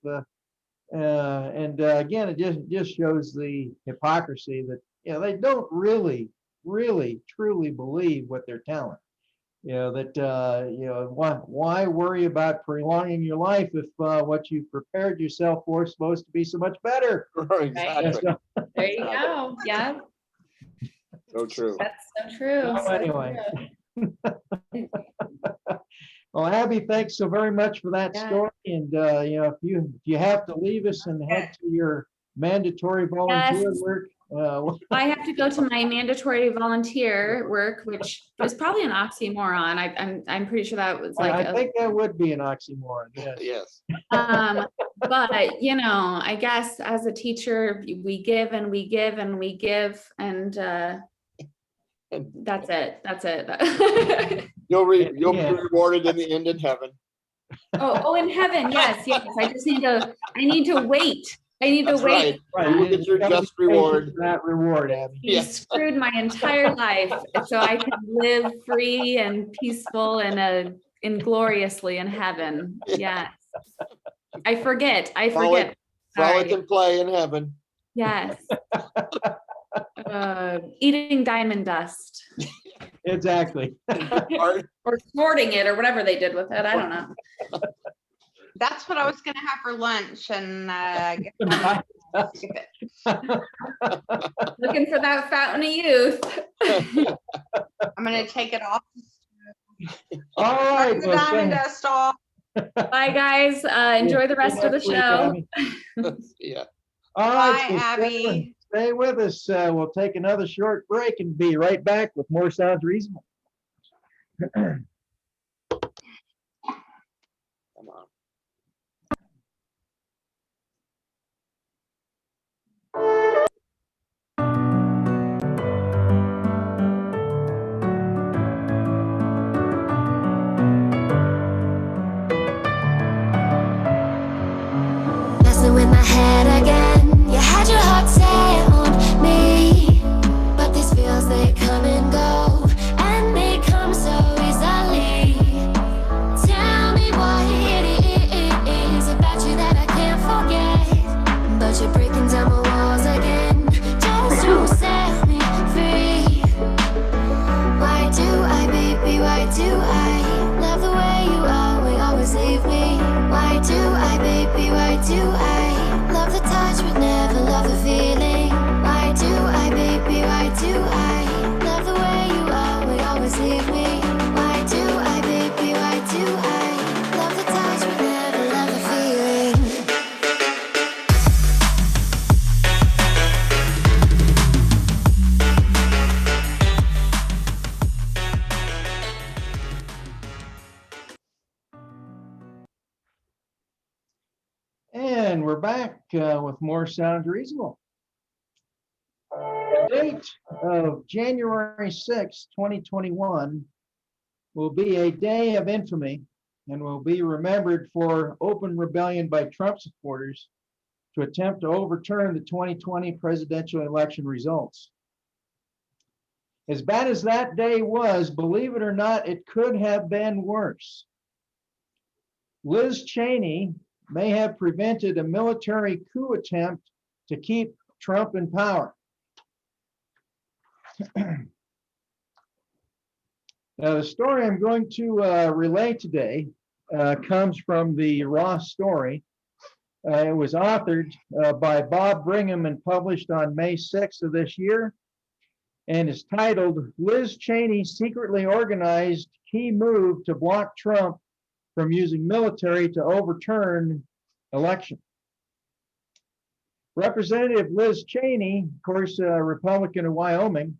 [SPEAKER 1] Again, it just shows the hypocrisy that they don't really truly believe what they're telling. Why worry about prolonging your life if what you prepared yourself for is supposed to be so much better?
[SPEAKER 2] Exactly.
[SPEAKER 3] There you go. Yeah,
[SPEAKER 2] So true.
[SPEAKER 3] that's so true.
[SPEAKER 1] So
[SPEAKER 3] So
[SPEAKER 1] anyway.
[SPEAKER 3] true.
[SPEAKER 1] Well, Abby, thanks so very much for that
[SPEAKER 3] Yeah.
[SPEAKER 1] story. And if you have to leave us and head to your mandatory volunteer
[SPEAKER 3] Yes.
[SPEAKER 1] work,
[SPEAKER 3] I have to go to my mandatory volunteer work, which is probably an oxymoron. I'm pretty sure that was like
[SPEAKER 1] I think that would be an oxymoron. Yes.
[SPEAKER 2] Yes.
[SPEAKER 3] but I guess as a teacher, we give and we give and we give, and that's it.
[SPEAKER 2] You'll be
[SPEAKER 1] Yeah.
[SPEAKER 2] rewarded in the end in heaven.
[SPEAKER 3] Oh, in heaven, yes. I just need to wait. I need to
[SPEAKER 2] That's
[SPEAKER 3] wait.
[SPEAKER 2] right. You get your
[SPEAKER 1] gotta be
[SPEAKER 2] just reward.
[SPEAKER 1] patient for that reward, Abby.
[SPEAKER 3] You
[SPEAKER 2] Yes.
[SPEAKER 3] screwed my entire life so I can live free and peaceful and gloriously in heaven. Yes. I forget.
[SPEAKER 2] Frolic
[SPEAKER 3] Sorry.
[SPEAKER 2] and play in heaven.
[SPEAKER 3] Yes. Eating diamond dust
[SPEAKER 1] Exactly.
[SPEAKER 3] or snorting it or whatever they did with it. I don't know.
[SPEAKER 4] That's what I was gonna have for lunch, and
[SPEAKER 3] Looking for that fountain of youth.
[SPEAKER 4] I'm gonna take it off.
[SPEAKER 1] All right.
[SPEAKER 4] Turn the
[SPEAKER 1] well,
[SPEAKER 4] diamond dust off.
[SPEAKER 3] Bye, guys. Enjoy the rest of the
[SPEAKER 1] next week,
[SPEAKER 3] show.
[SPEAKER 1] Abby.
[SPEAKER 2] Yeah.
[SPEAKER 1] All
[SPEAKER 4] Bye,
[SPEAKER 1] right. so
[SPEAKER 4] Abby.
[SPEAKER 1] Stay with us. We'll take another short break and be right back with more Sounds Reasonable.
[SPEAKER 2] Come on.
[SPEAKER 5] Messing with my head again. You had your heart set on me, but these feels, they come and go, and they come so easily. Tell me what it is about you that I can't forget, but you're breaking down my walls again just to set me free. Why do I, baby, why do I love the way you are, we always leave me? Why do I, baby, why do I love the touch but never love the feeling? Why do I, baby, why do I love the way you are, we always leave me? Why do I, baby, why do I love the touch but never love the feeling?
[SPEAKER 1] And we're back with more Sounds Reasonable. The date of January 6, 2021 will be a day of infamy and will be remembered for open rebellion by Trump supporters to attempt to overturn the 2020 presidential election results. As bad as that day was, believe it or not, it could have been worse. Liz Cheney may have prevented a military coup attempt to keep Trump in power. Now, the story I'm going to relay today comes from the Raw Story. It was authored by Bob Brigham and published on May 6th of this year, and is titled, Liz Cheney Secretly Organized Key Move to Block Trump from Using Military to Overturn Election. Representative Liz Cheney, of course, a Republican of Wyoming,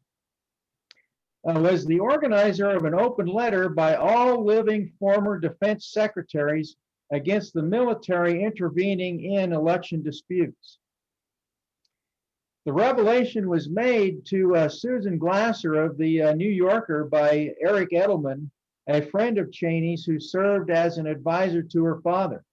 [SPEAKER 1] was the organizer of an open letter by all living former defense secretaries against the military intervening in election disputes. The revelation was made to Susan Glasser of the New Yorker by Eric Edelman a friend of Cheney's who served as an advisor to her father.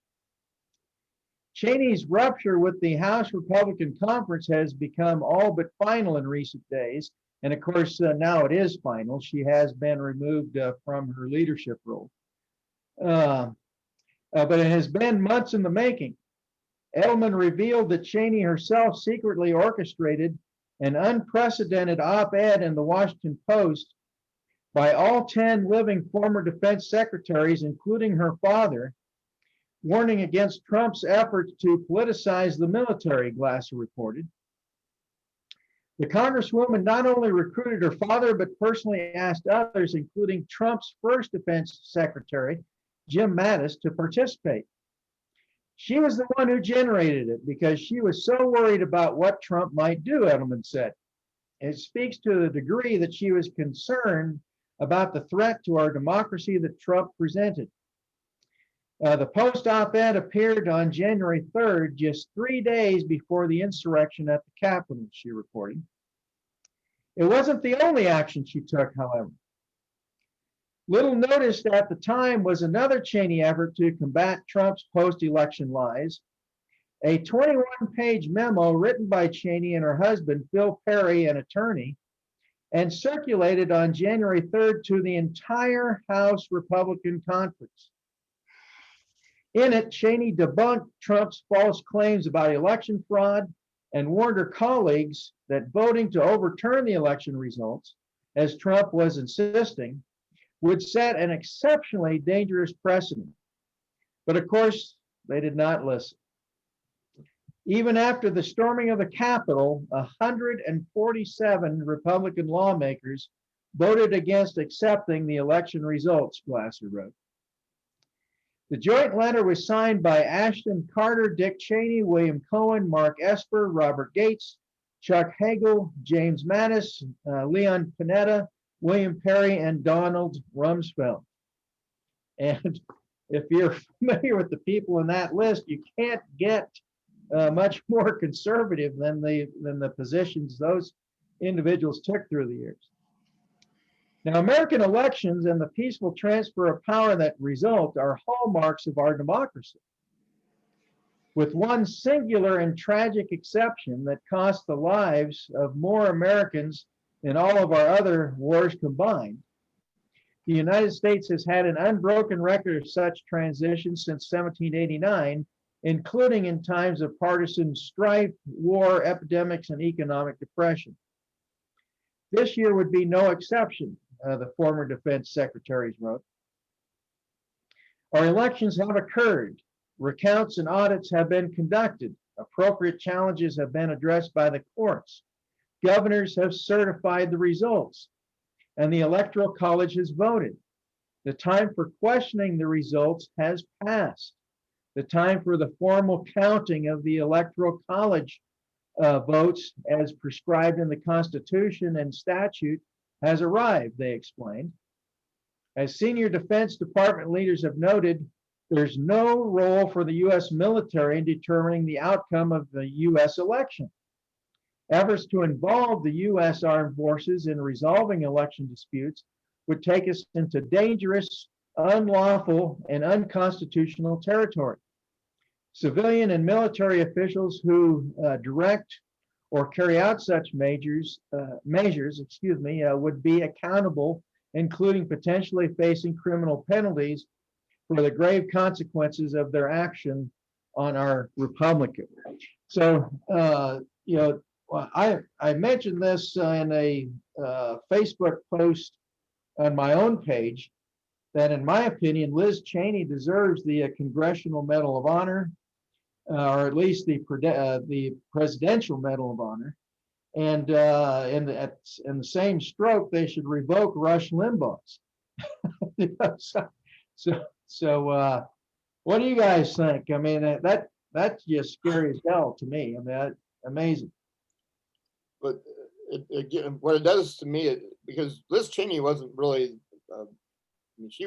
[SPEAKER 1] Cheney's rupture with the House Republican Conference has become all but final in recent days. And of course, now it is final. She has been removed from her leadership role. But it has been months in the making. Edelman revealed that Cheney herself secretly orchestrated an unprecedented op-ed in the Washington Post by all 10 living former defense secretaries, including her father, warning against Trump's efforts to politicize the military, Glasser reported. The Congresswoman not only recruited her father, but personally asked others, including Trump's first defense secretary, Jim Mattis, to participate. She was the one who generated it because she was so worried about what Trump might do, Edelman said. It speaks to the degree that she was concerned about the threat to our democracy that Trump presented. The Post op-ed appeared on January 3rd, just 3 days before the insurrection at the Capitol, she reported. It wasn't the only action she took, however. Little noticed at the time was another Cheney effort to combat Trump's post-election lies. A 21-page memo written by Cheney and her husband, Phil Perry, an attorney, and circulated on January 3rd to the entire House Republican Conference. In it, Cheney debunked Trump's false claims about election fraud and warned her colleagues that voting to overturn the election results, as Trump was insisting, would set an exceptionally dangerous precedent. But of course, they did not listen. Even after the storming of the Capitol, 147 Republican lawmakers voted against accepting the election results, Glasser wrote. The joint letter was signed by Ashton Carter, Dick Cheney, William Cohen, Mark Esper, Robert Gates, Chuck Hagel, James Mattis, Leon Panetta, William Perry, and Donald Rumsfeld. And if you're familiar with the people in that list, you can't get much more conservative than the positions those individuals took through the years. Now, American elections and the peaceful transfer of power that result are hallmarks of our democracy, with one singular and tragic exception that cost the lives of more Americans than all of our other wars combined. The United States has had an unbroken record of such transitions since 1789, including in times of partisan strife, war, epidemics, and economic depression. This year would be no exception, the former defense secretaries wrote. Our elections have occurred. Recounts and audits have been conducted. Appropriate challenges have been addressed by the courts. Governors have certified the results, and the Electoral College has voted. The time for questioning the results has passed. The time for the formal counting of the Electoral College votes as prescribed in the Constitution and statute has arrived, they explained. As senior Defense Department leaders have noted, there's no role for the U.S. military in determining the outcome of the U.S. election. Efforts to involve the U.S. armed forces in resolving election disputes would take us into dangerous, unlawful, and unconstitutional territory. Civilian and military officials who direct or carry out such measures, would be accountable, including potentially facing criminal penalties for the grave consequences of their action on our republic. So, I mentioned this in a Facebook post on my own page, that in my opinion, Liz Cheney deserves the Congressional Medal of Honor, or at least the Presidential Medal of Honor. And in the same stroke, they should revoke Rush Limbaugh's. So what do you guys think? I mean, that's just scary as hell to me. I mean, amazing.
[SPEAKER 2] But again, what it does to me, because Liz Cheney wasn't really, she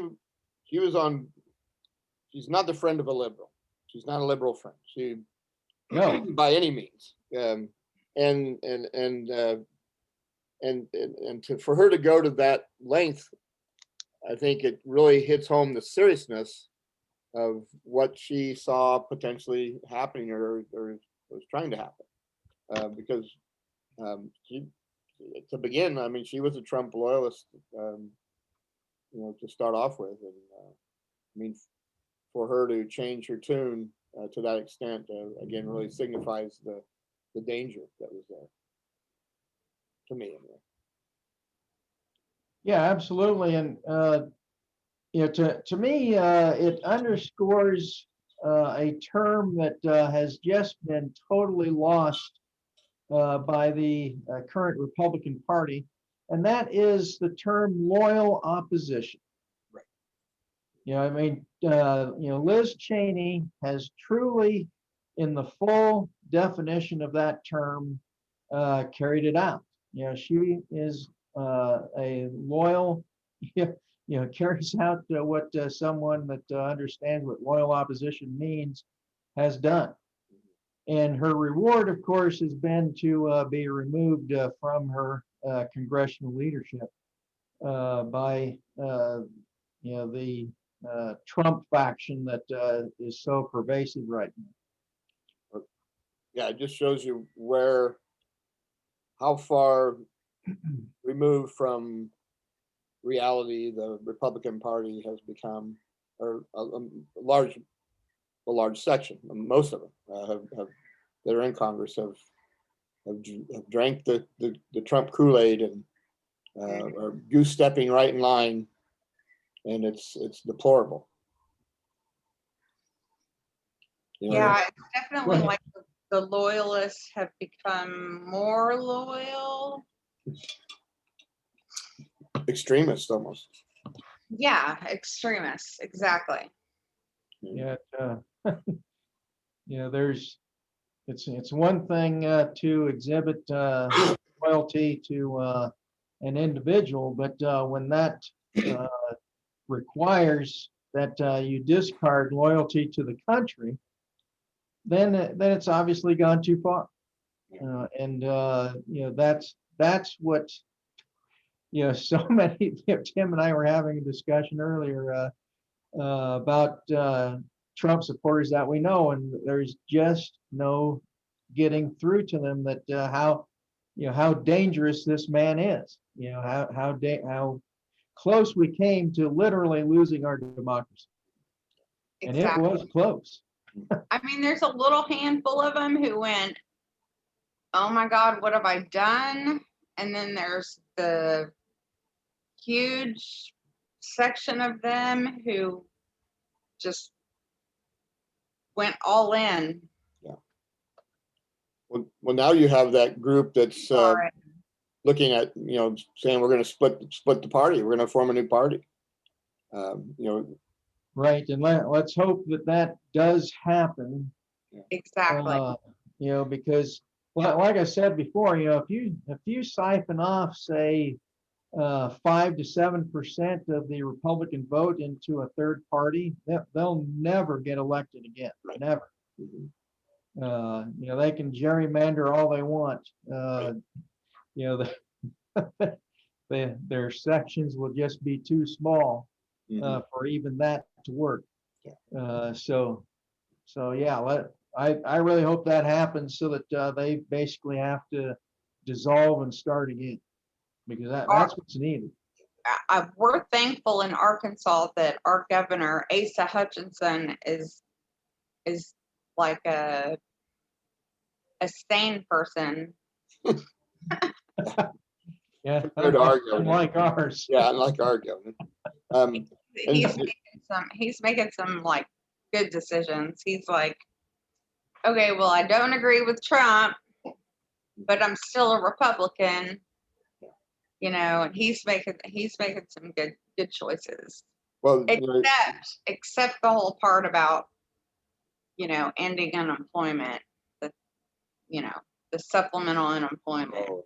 [SPEAKER 2] was on, she's not the friend of a liberal. She's not a liberal friend. She, no, by any means. For her to go to that length I think it really hits home the seriousness of what she saw potentially happening or was trying to happen. Because she, to begin, I mean, she was a Trump loyalist, to start off with. And I mean, for her to change her tune to that extent, again, really signifies the danger that was there. To me, anyway.
[SPEAKER 1] Yeah, absolutely. And, to me, it underscores a term that has just been totally lost by the current Republican Party, and that is the term loyal opposition.
[SPEAKER 2] Right.
[SPEAKER 1] I mean, Liz Cheney has truly, in the full definition of that term, carried it out. She is a loyal, carries out what someone that understands what loyal opposition means has done. And her reward, of course, has been to be removed from her congressional leadership by the Trump faction that is so pervasive right now.
[SPEAKER 2] Yeah, it just shows you how far removed from reality the Republican Party has become, or a large section, most of them that are in Congress have drank the Trump Kool-Aid and are goose stepping right in line, and it's deplorable.
[SPEAKER 4] Yeah, it's definitely like the loyalists have become more loyal.
[SPEAKER 2] Extremists almost.
[SPEAKER 4] Yeah, extremists, exactly.
[SPEAKER 1] Yeah, it's one thing to exhibit loyalty to an individual, but when that requires that you discard loyalty to the country, then it's obviously gone too far. And that's what so many. Tim and I were having a discussion earlier about Trump supporters that we know, and there's just no getting through to them that how dangerous this man is. How close we came to literally losing our democracy, and it was close.
[SPEAKER 4] I mean, there's a little handful of them who went, "Oh my God, what have I done?" And then there's the huge section of them who just went all in.
[SPEAKER 2] Yeah. Well, now you have that group that's looking at, saying we're going to split the party. We're going to form a new party.
[SPEAKER 1] Right, and let's hope that does happen.
[SPEAKER 4] Exactly.
[SPEAKER 1] Because like I said before, if you siphon off, say, 5 to 7% of the Republican vote into a third party, they'll never get elected again. Right. Never. Mm-hmm. They can gerrymander all they want. Their sections will just be too small for even that to work. Yeah. So yeah, I really hope that happens so that they basically have to dissolve and start again, because that's what's needed.
[SPEAKER 4] We're thankful in Arkansas that our governor, Asa Hutchinson, is like a sane person.
[SPEAKER 1] Yeah,
[SPEAKER 2] unlike
[SPEAKER 1] ours.
[SPEAKER 2] Yeah, unlike our governor.
[SPEAKER 4] He's making some like good decisions. He's like, okay, well, I don't agree with Trump, but I'm still a Republican. And he's making some good choices.
[SPEAKER 2] Well,
[SPEAKER 4] except the whole part about ending unemployment, the supplemental unemployment. Oh.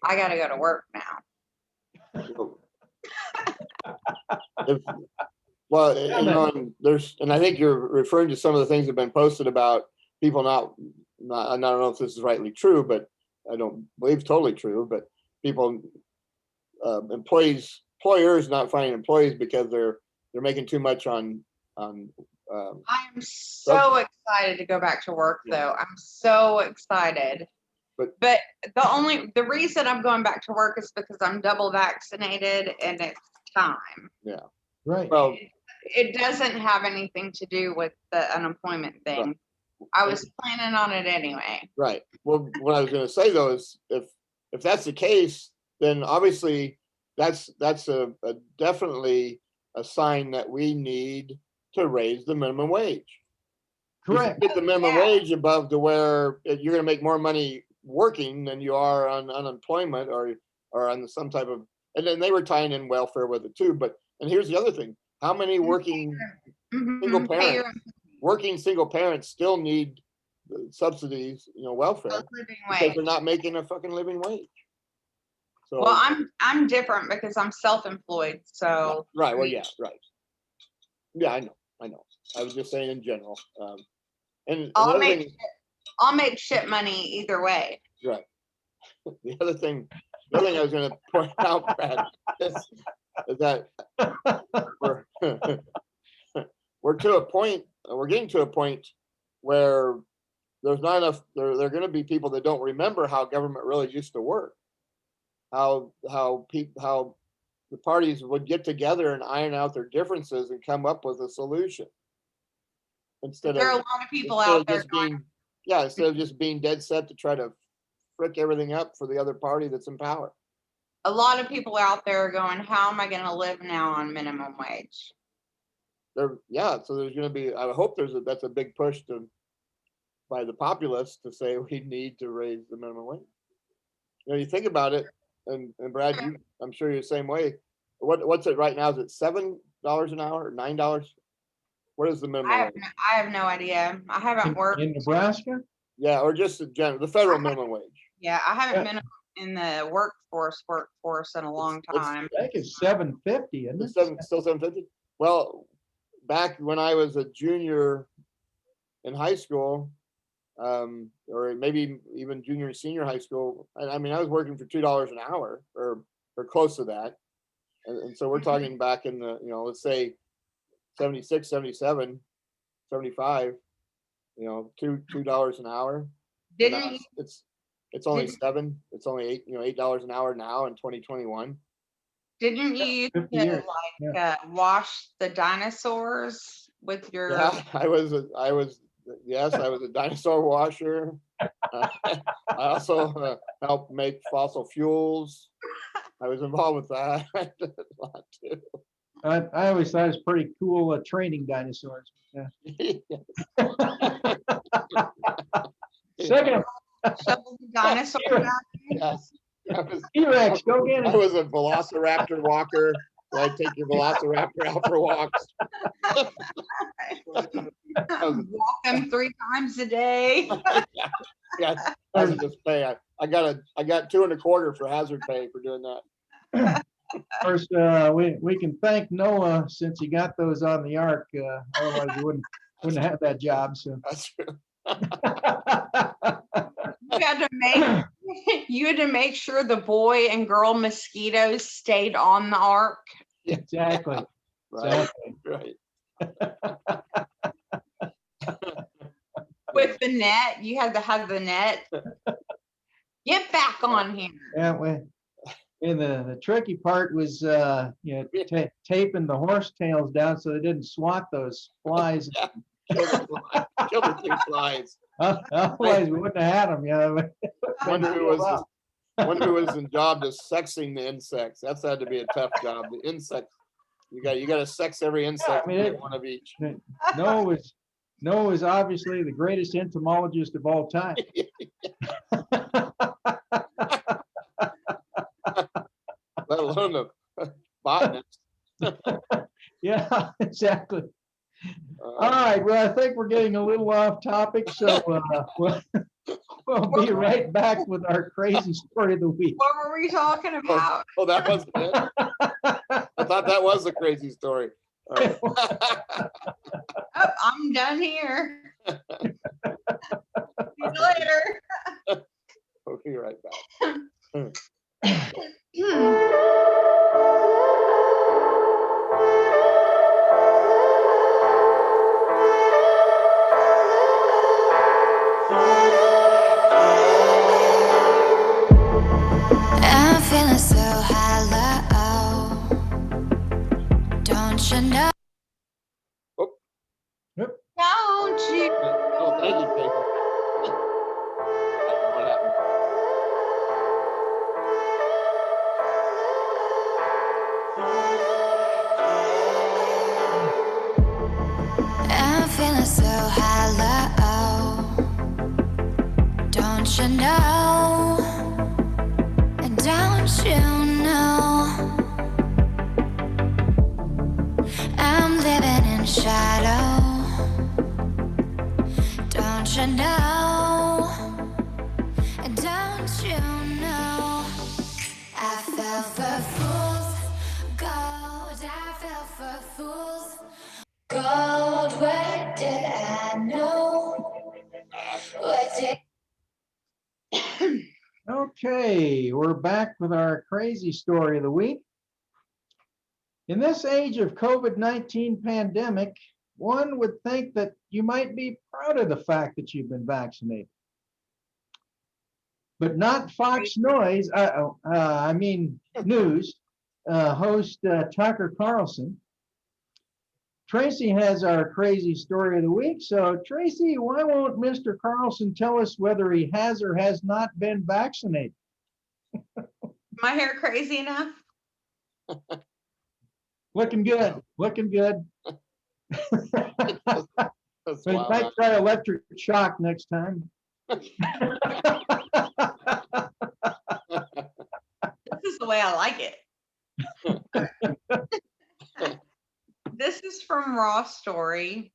[SPEAKER 4] I got to go to work now.
[SPEAKER 2] And I think you're referring to some of the things that have been posted about people not I don't know if this is rightly true, but I don't believe totally true, but people, employees employers not finding employees because they're making too much on
[SPEAKER 4] I am so excited to go back to work, though. I'm so excited.
[SPEAKER 2] But
[SPEAKER 4] the reason I'm going back to work is because I'm double vaccinated and it's time.
[SPEAKER 2] yeah.
[SPEAKER 1] Right.
[SPEAKER 2] Well,
[SPEAKER 4] It doesn't have anything to do with the unemployment thing.
[SPEAKER 2] Right.
[SPEAKER 4] I was planning on it anyway.
[SPEAKER 2] right. Well, what I was going to say though is if that's the case, then obviously that's a definitely a sign that we need to raise the minimum wage.
[SPEAKER 1] Correct.
[SPEAKER 2] Get the minimum wage above to where you're going to make more money working than you are on unemployment or on some type of, and then they were tying in welfare with it too. But, and here's the other thing, how many working single parents still need the subsidies, welfare,
[SPEAKER 4] Living
[SPEAKER 2] because
[SPEAKER 4] wage.
[SPEAKER 2] they're not making a fucking living wage. So,
[SPEAKER 4] Well, I'm different because I'm self-employed. So
[SPEAKER 2] right. Well, yeah, right. Yeah, I know. I was just saying in general. And
[SPEAKER 4] I'll
[SPEAKER 2] another
[SPEAKER 4] make
[SPEAKER 2] thing,
[SPEAKER 4] I'll make shit money either way.
[SPEAKER 2] right. The other thing I was going to point out, Brad, is that we're to a point. We're getting to a point where there's not enough. There are going to be people that don't remember how government really used to work. How the parties would get together and iron out their differences and come up with a solution. Instead
[SPEAKER 4] There are a
[SPEAKER 2] of
[SPEAKER 4] lot of people out there
[SPEAKER 2] instead of just being dead set to try to frick everything up for the other party that's in power.
[SPEAKER 4] a lot of people out there are going, how am I going to live now on minimum wage?
[SPEAKER 2] So there's going to be, I hope that's a big push by the populace to say we need to raise the minimum wage. You think about it, and Brad, I'm sure you're the same way. What's it right now? Is it $7 an hour or $9? What is the minimum wage?
[SPEAKER 4] I have no idea. I haven't worked
[SPEAKER 1] In Nebraska?
[SPEAKER 2] Yeah, or just the federal minimum wage.
[SPEAKER 4] Yeah, I haven't been in the workforce in a long time.
[SPEAKER 1] I think it's $7.50, isn't
[SPEAKER 2] It's
[SPEAKER 1] it?
[SPEAKER 2] still $7.50. Well, back when I was a junior in high school, or maybe even junior and senior high school, I mean, I was working for $2 an hour or close to that. And so we're talking back in the, let's say 76, 77, 75, $2 an hour.
[SPEAKER 4] Didn't
[SPEAKER 2] It's only it's only $8 an hour now in 2021.
[SPEAKER 4] you used
[SPEAKER 1] 50
[SPEAKER 4] to
[SPEAKER 1] years.
[SPEAKER 4] wash the dinosaurs with your?
[SPEAKER 2] Yeah, I was a dinosaur washer. I also helped make fossil fuels. I was involved with that. I did a lot too.
[SPEAKER 1] I always thought it was pretty cool training dinosaurs. Yeah. Second,
[SPEAKER 4] Shovel the dinosaur
[SPEAKER 1] Sure.
[SPEAKER 4] back?
[SPEAKER 2] Yes.
[SPEAKER 1] T-Rex, go get
[SPEAKER 2] I
[SPEAKER 1] it.
[SPEAKER 2] was a velociraptor walker. So I'd take your velociraptor out for walks.
[SPEAKER 4] Walk them 3 times a day.
[SPEAKER 2] Yeah, hazardous pay. I got 2.25 for hazard pay for doing that.
[SPEAKER 1] First, we can thank Noah since he got those on the ark. Otherwise, we wouldn't have that job. So
[SPEAKER 2] That's true.
[SPEAKER 4] You had to make sure the boy and girl mosquitoes stayed on the ark.
[SPEAKER 1] exactly.
[SPEAKER 2] Right.
[SPEAKER 1] Exactly.
[SPEAKER 2] Right.
[SPEAKER 4] With the net, you had to have the net. Get back on here.
[SPEAKER 1] Yeah, and the tricky part was taping the horse tails down so they didn't swat those flies.
[SPEAKER 2] Kill the 3 flies.
[SPEAKER 1] Otherwise, we wouldn't have had them.
[SPEAKER 2] Wonder who was in job to sexing the insects. That's had to be a tough job. The insects, you got to sex every insect.
[SPEAKER 1] I mean,
[SPEAKER 2] one of each.
[SPEAKER 1] Noah was obviously the greatest entomologist of all time.
[SPEAKER 2] Let alone the botanist.
[SPEAKER 1] Yeah, exactly. All right. Well, I think we're getting a little off topic, so we'll be right back with our crazy story of the week.
[SPEAKER 4] What were we talking about?
[SPEAKER 2] Oh, that wasn't it. I thought that was a crazy story. All right.
[SPEAKER 4] Oh, I'm done here. See you later.
[SPEAKER 2] We'll be right back.
[SPEAKER 4] Hmm.
[SPEAKER 5] know? Don't you know? I'm living in shadow. Don't you know? Don't you know? I fell for fools gold. I fell for fools gold. What did I know? What did
[SPEAKER 1] Okay, we're back with our crazy story of the week. In this age of COVID-19 pandemic, one would think that you might be proud of the fact that you've been vaccinated. But not Fox News, News host Tucker Carlson. Tracy has our crazy story of the week. So Tracy, why won't Mr. Carlson tell us whether he has or has not been vaccinated?
[SPEAKER 4] My hair crazy enough?
[SPEAKER 1] Looking good, looking good.
[SPEAKER 2] That's
[SPEAKER 1] We
[SPEAKER 2] wild.
[SPEAKER 1] might try electric shock next time.
[SPEAKER 4] This is the way I like it. This is from Raw Story.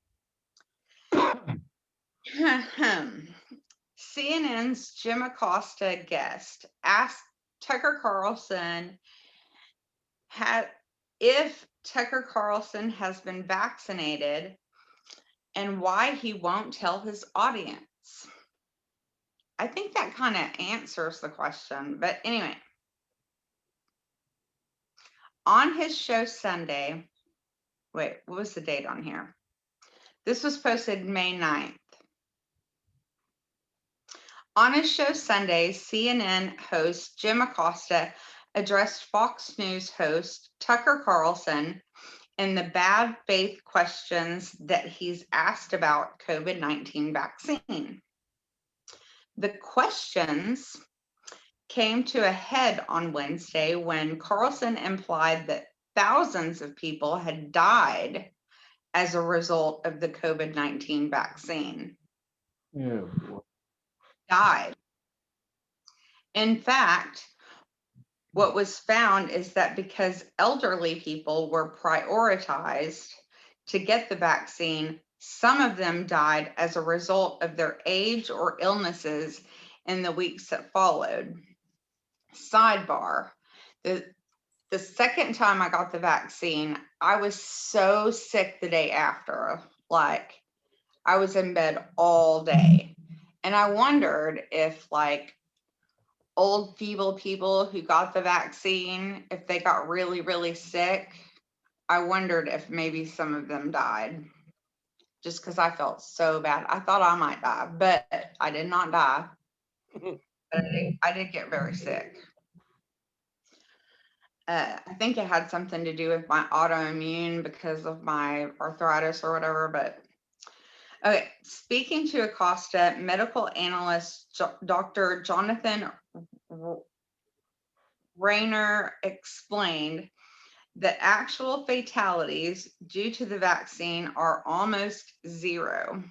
[SPEAKER 4] CNN's Jim Acosta guest asked Tucker Carlson if Tucker Carlson has been vaccinated and why he won't tell his audience. I think that kind of answers the question, but anyway. On his show Sunday, wait, what was the date on here? This was posted May 9th. On his show Sunday, CNN host Jim Acosta addressed Fox News host Tucker Carlson in the bad faith questions that he's asked about COVID-19 vaccine. The questions came to a head on Wednesday when Carlson implied that thousands of people had died as a result of the COVID-19 vaccine.
[SPEAKER 1] Oh, boy.
[SPEAKER 4] Died. In fact, what was found is that because elderly people were prioritized to get the vaccine, some of them died as a result of their age or illnesses in the weeks that followed. Sidebar, the second time I got the vaccine, I was so sick the day after. Like, I was in bed all day. And I wondered if, like, old, feeble people who got the vaccine, if they got really, really sick, I wondered if maybe some of them died. Just because I felt so bad. I thought I might die, but I did not die. But I did get very sick. I think it had something to do with my autoimmune because of my arthritis or whatever, but okay. Speaking to Acosta, medical analyst Dr. Jonathan Rayner explained that actual fatalities due to the vaccine are almost zero.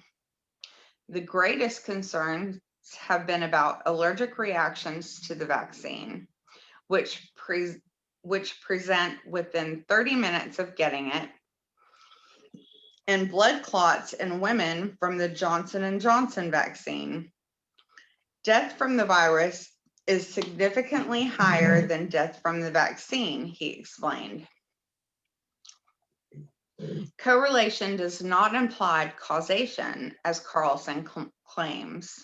[SPEAKER 4] The greatest concerns have been about allergic reactions to the vaccine, which present within 30 minutes of getting it, and blood clots in women from the Johnson & Johnson vaccine. Death from the virus is significantly higher than death from the vaccine, he explained. Correlation does not imply causation, as Carlson claims.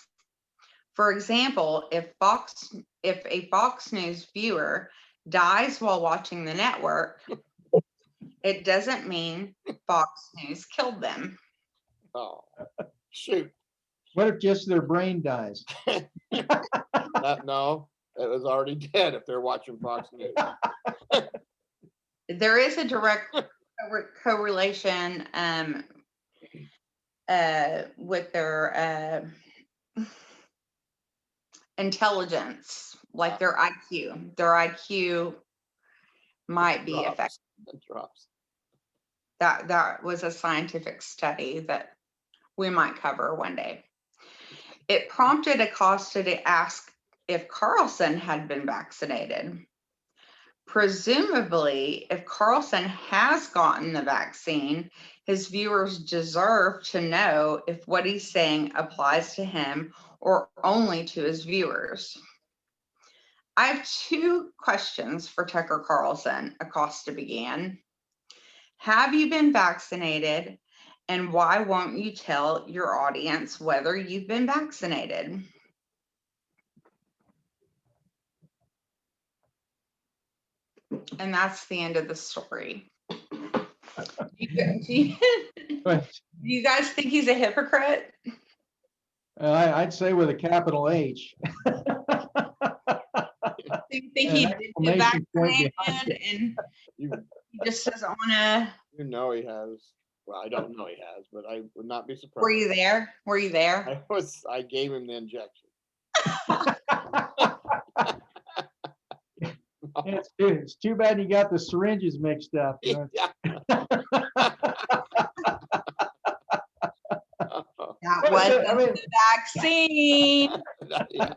[SPEAKER 4] For example, if a Fox News viewer dies while watching the network, it doesn't mean Fox News killed them.
[SPEAKER 2] Oh, shoot.
[SPEAKER 1] What if just their brain dies?
[SPEAKER 2] No, it was already dead if they're watching Fox News.
[SPEAKER 4] There is a direct correlation with their intelligence, like their IQ. Their IQ might be affected.
[SPEAKER 2] It drops.
[SPEAKER 4] That was a scientific study that we might cover one day. It prompted Acosta to ask if Carlson had been vaccinated. Presumably, if Carlson has gotten the vaccine, his viewers deserve to know if what he's saying applies to him or only to his viewers. I have two questions for Tucker Carlson, Acosta began. Have you been vaccinated? And why won't you tell your audience whether you've been vaccinated? And that's the end of the story. Do you guys think he's a hypocrite?
[SPEAKER 1] I'd say with a capital H.
[SPEAKER 4] Do you think
[SPEAKER 1] An
[SPEAKER 4] he did get
[SPEAKER 1] exclamation point
[SPEAKER 4] vaccinated and
[SPEAKER 2] You,
[SPEAKER 4] he just doesn't want to?
[SPEAKER 2] you know he has. Well, I don't know he has, but I would not be surprised.
[SPEAKER 4] Were you there? Were you there?
[SPEAKER 2] I gave him the injection.
[SPEAKER 1] It's too bad you got the syringes mixed up. You know?
[SPEAKER 2] Yeah.
[SPEAKER 4] That wasn't the vaccine.
[SPEAKER 2] Yeah.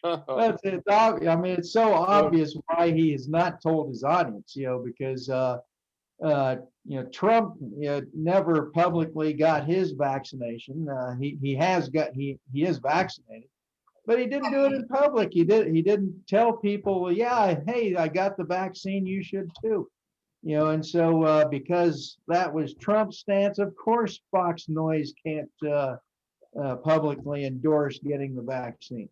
[SPEAKER 1] That's it. I mean, it's so obvious why he has not told his audience, because Trump never publicly got his vaccination. He is vaccinated, but he didn't do it in public. He didn't tell people, yeah, hey, I got the vaccine, you should too. And so because that was Trump's stance, of course Fox Noise can't publicly endorse getting the vaccine.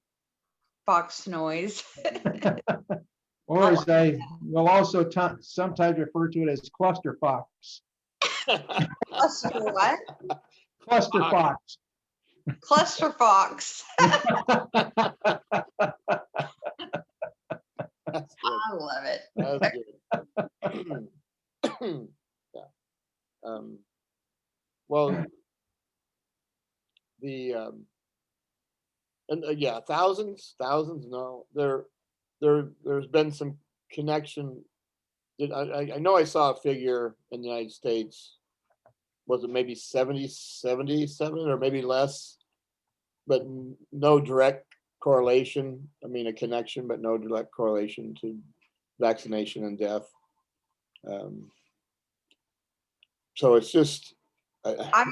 [SPEAKER 4] Fox Noise.
[SPEAKER 1] Or as I will also sometimes refer to it as cluster fox.
[SPEAKER 4] Cluster what?
[SPEAKER 1] Cluster fox.
[SPEAKER 4] Cluster Fox.
[SPEAKER 2] That's good.
[SPEAKER 4] I love it.
[SPEAKER 2] That's good. Yeah. Well, yeah, thousands. No, there's been some connection. I know I saw a figure in the United States. Was it maybe 77 or maybe less? But no direct correlation. I mean, a connection, but no direct correlation to vaccination and death. So it's just.
[SPEAKER 4] I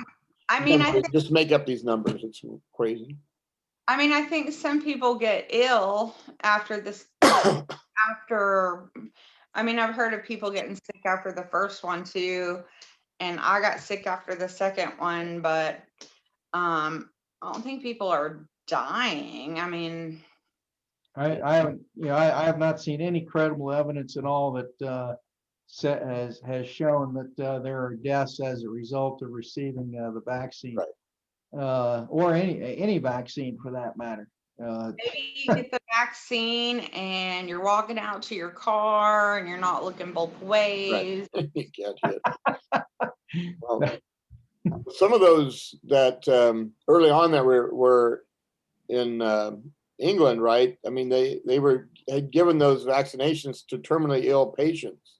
[SPEAKER 4] think
[SPEAKER 2] just make up these numbers. It's crazy.
[SPEAKER 4] I think some people get ill after this. I've heard of people getting sick after the first one too, and I got sick after the second one, but I don't think people are dying.
[SPEAKER 1] I have not seen any credible evidence at all that has shown that there are deaths as a result of receiving the vaccine,
[SPEAKER 2] right.
[SPEAKER 1] Or any vaccine for that matter.
[SPEAKER 4] Maybe you get the vaccine and you're walking out to your car and you're not looking both ways.
[SPEAKER 2] Right. You can't hit. Well, some of those that early on that were in England, right? I mean, they had given those vaccinations to terminally ill patients.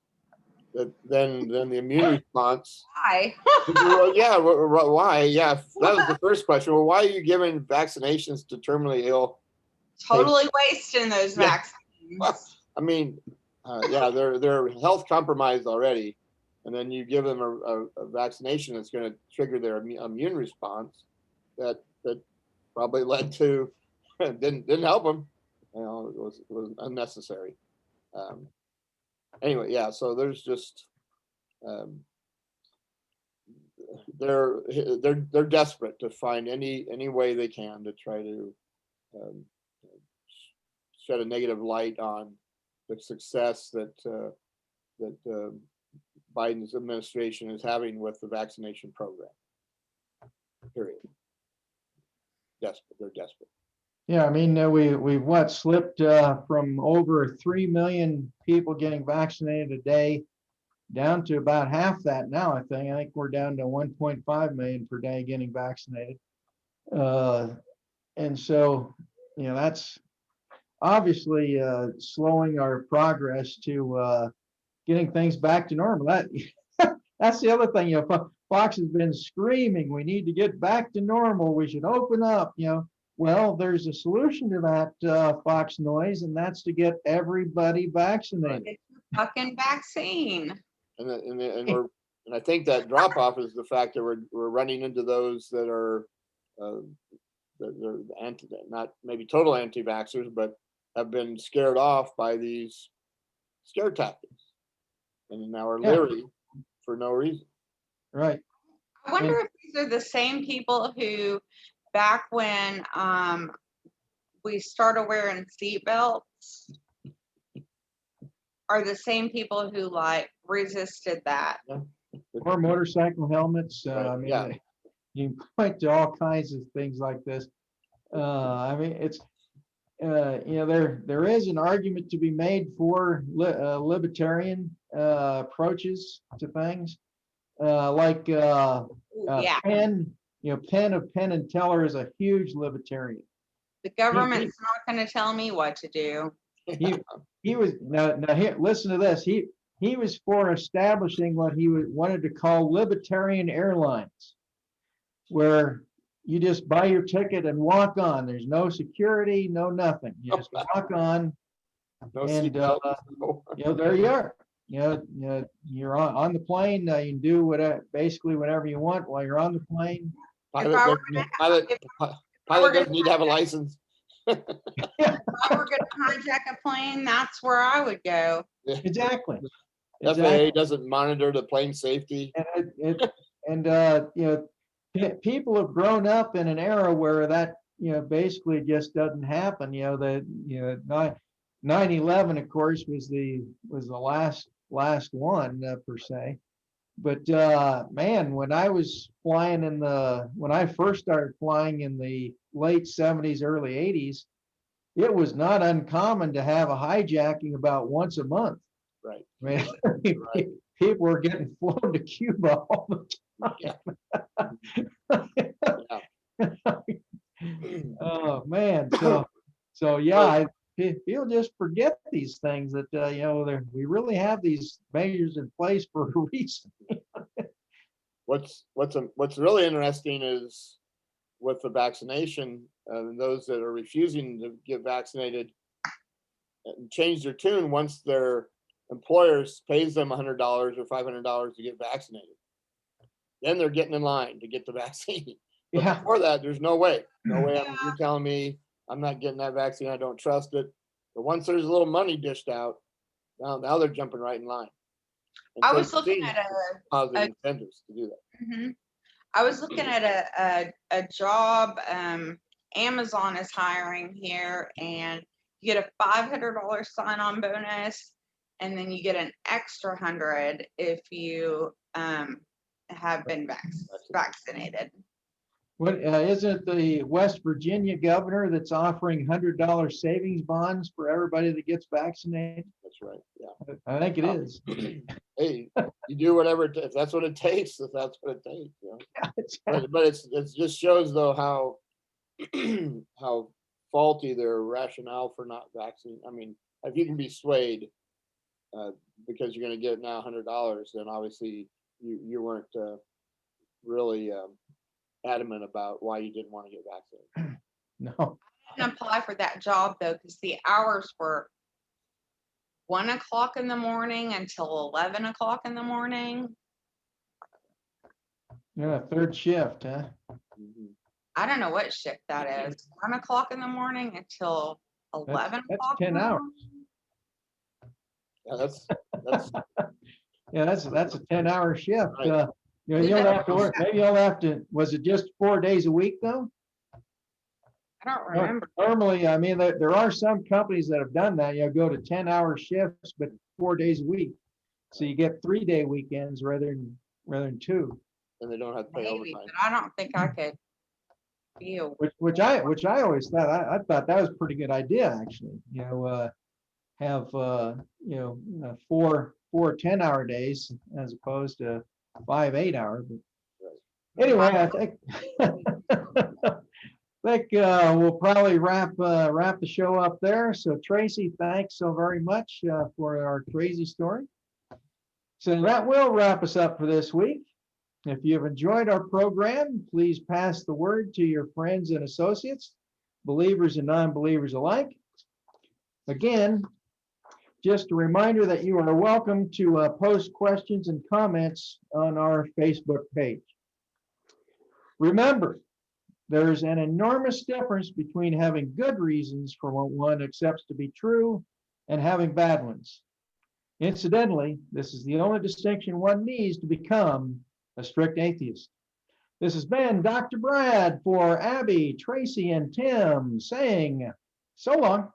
[SPEAKER 2] That then the immune response.
[SPEAKER 4] Why?
[SPEAKER 2] Well, yeah, why? Yeah, that was the first question. Well, why are you giving vaccinations to terminally ill?
[SPEAKER 4] Totally wasting those vaccines.
[SPEAKER 2] Well, I mean, yeah, they're health compromised already, and then you give them a vaccination that's going to trigger their immune response. That probably led to didn't help them. It was unnecessary. Anyway, yeah. So there's just they're desperate to find any way they can to try to shed a negative light on the success that Biden's administration is having with the vaccination program. Period. Desperate. They're desperate.
[SPEAKER 1] Yeah, I mean, we've slipped from over 3 million people getting vaccinated a day down to about half that now. I think we're down to 1.5 million per day getting vaccinated, and so that's obviously slowing our progress to getting things back to normal. That's the other thing. Fox has been screaming, we need to get back to normal. We should open up. Well, there's a solution to that, Fox Noise, and that's to get everybody vaccinated.
[SPEAKER 4] It's a fucking vaccine.
[SPEAKER 2] And I think that drop off is the fact that we're running into those that are that they're not maybe total anti-vaxxers, but have been scared off by these scare tactics, and now are leery for no reason.
[SPEAKER 1] Right.
[SPEAKER 4] I wonder if these are the same people who, back when we started wearing seatbelts, are the same people who like resisted that.
[SPEAKER 1] Or motorcycle helmets.
[SPEAKER 2] Right,
[SPEAKER 1] I mean,
[SPEAKER 2] yeah.
[SPEAKER 1] you can point to all kinds of things like this. I mean, it's there is an argument to be made for libertarian approaches to things, like
[SPEAKER 4] Yeah,
[SPEAKER 1] Penn. Penn of Penn and Teller is a huge libertarian.
[SPEAKER 4] the government's not going to tell me what to do.
[SPEAKER 1] He was now here. Listen to this. He was for establishing what he wanted to call libertarian airlines, where you just buy your ticket and walk on. There's no security, no nothing. You just walk on,
[SPEAKER 2] No
[SPEAKER 1] and
[SPEAKER 2] seatbelt.
[SPEAKER 1] there you are. You're on the plane. You can do basically whatever you want while you're on the plane.
[SPEAKER 2] Pilot doesn't need to have a license.
[SPEAKER 4] If I were going to hijack a plane, that's where I would go.
[SPEAKER 1] Exactly.
[SPEAKER 2] FAA doesn't monitor the plane safety.
[SPEAKER 1] People have grown up in an era where that basically just doesn't happen. 9/11, of course, was the last one per se. But man, when I first started flying in the late 70s, early 80s, it was not uncommon to have a hijacking about once a month.
[SPEAKER 2] Right.
[SPEAKER 1] I mean,
[SPEAKER 2] Right.
[SPEAKER 1] people were getting flown to Cuba all the time. Oh man, so yeah, people just forget these things that we really have these measures in place for a reason.
[SPEAKER 2] What's really interesting is with the vaccination, those that are refusing to get vaccinated change their tune once their employers pays them $100 or $500 to get vaccinated. Then they're getting in line to get the vaccine. But
[SPEAKER 1] Yeah.
[SPEAKER 2] before that, there's no way. You're telling me I'm not getting that vaccine. I don't trust it. But once there's a little money dished out, now they're jumping right in line. And
[SPEAKER 4] I
[SPEAKER 2] so
[SPEAKER 4] was looking
[SPEAKER 2] seeing
[SPEAKER 4] at
[SPEAKER 2] positive incentives to do that.
[SPEAKER 4] I was looking at a job. Amazon is hiring here, and you get a $500 sign-on bonus, and then you get an extra $100 if you have been vaccinated.
[SPEAKER 1] What isn't the West Virginia governor that's offering $100 savings bonds for everybody that gets vaccinated?
[SPEAKER 2] That's right. Yeah.
[SPEAKER 1] I think it is.
[SPEAKER 2] Hey, you do whatever if that's what it takes. If that's what it takes. But it just shows though how how faulty their rationale for not vaccinating. I mean, if you can be swayed because you're going to get now $100, then obviously you weren't really adamant about why you didn't want to get vaccinated.
[SPEAKER 1] No.
[SPEAKER 4] I didn't apply for that job though, because the hours were 1 o'clock in the morning until 11 o'clock in the morning.
[SPEAKER 1] Yeah, third shift, huh?
[SPEAKER 2] Mhm.
[SPEAKER 4] I don't know what shift that is. 1 o'clock in the morning until 11 o'clock.
[SPEAKER 1] That's 10 hours.
[SPEAKER 2] Yeah, that's
[SPEAKER 1] Yeah, that's a 10-hour shift.
[SPEAKER 2] Right.
[SPEAKER 1] You'll have to work. Maybe you'll have to. Was it just 4 days a week though?
[SPEAKER 4] I don't remember.
[SPEAKER 1] Normally, I mean, there are some companies that have done that. Go to 10-hour shifts, but 4 days a week, so you get 3-day weekends rather than 2.
[SPEAKER 2] and they don't have to pay
[SPEAKER 4] Maybe,
[SPEAKER 2] overtime.
[SPEAKER 4] but I don't think I could deal.
[SPEAKER 1] Which I always thought I thought that was a pretty good idea actually. Have 4 10-hour days as opposed to 5 8-hour. But anyway, I think we'll probably wrap the show up there. So Tracy, thanks so very much for our crazy story. So that will wrap us up for this week. If you've enjoyed our program, please pass the word to your friends and associates. believers and non-believers alike. Again, just a reminder that you are welcome to post questions and comments on our Facebook page. Remember, there's an enormous difference between having good reasons for what one accepts to be true and having bad ones. Incidentally, this is the only distinction one needs to become a strict atheist. This has been Dr. Brad for Abby, Tracy, and Tim saying so long.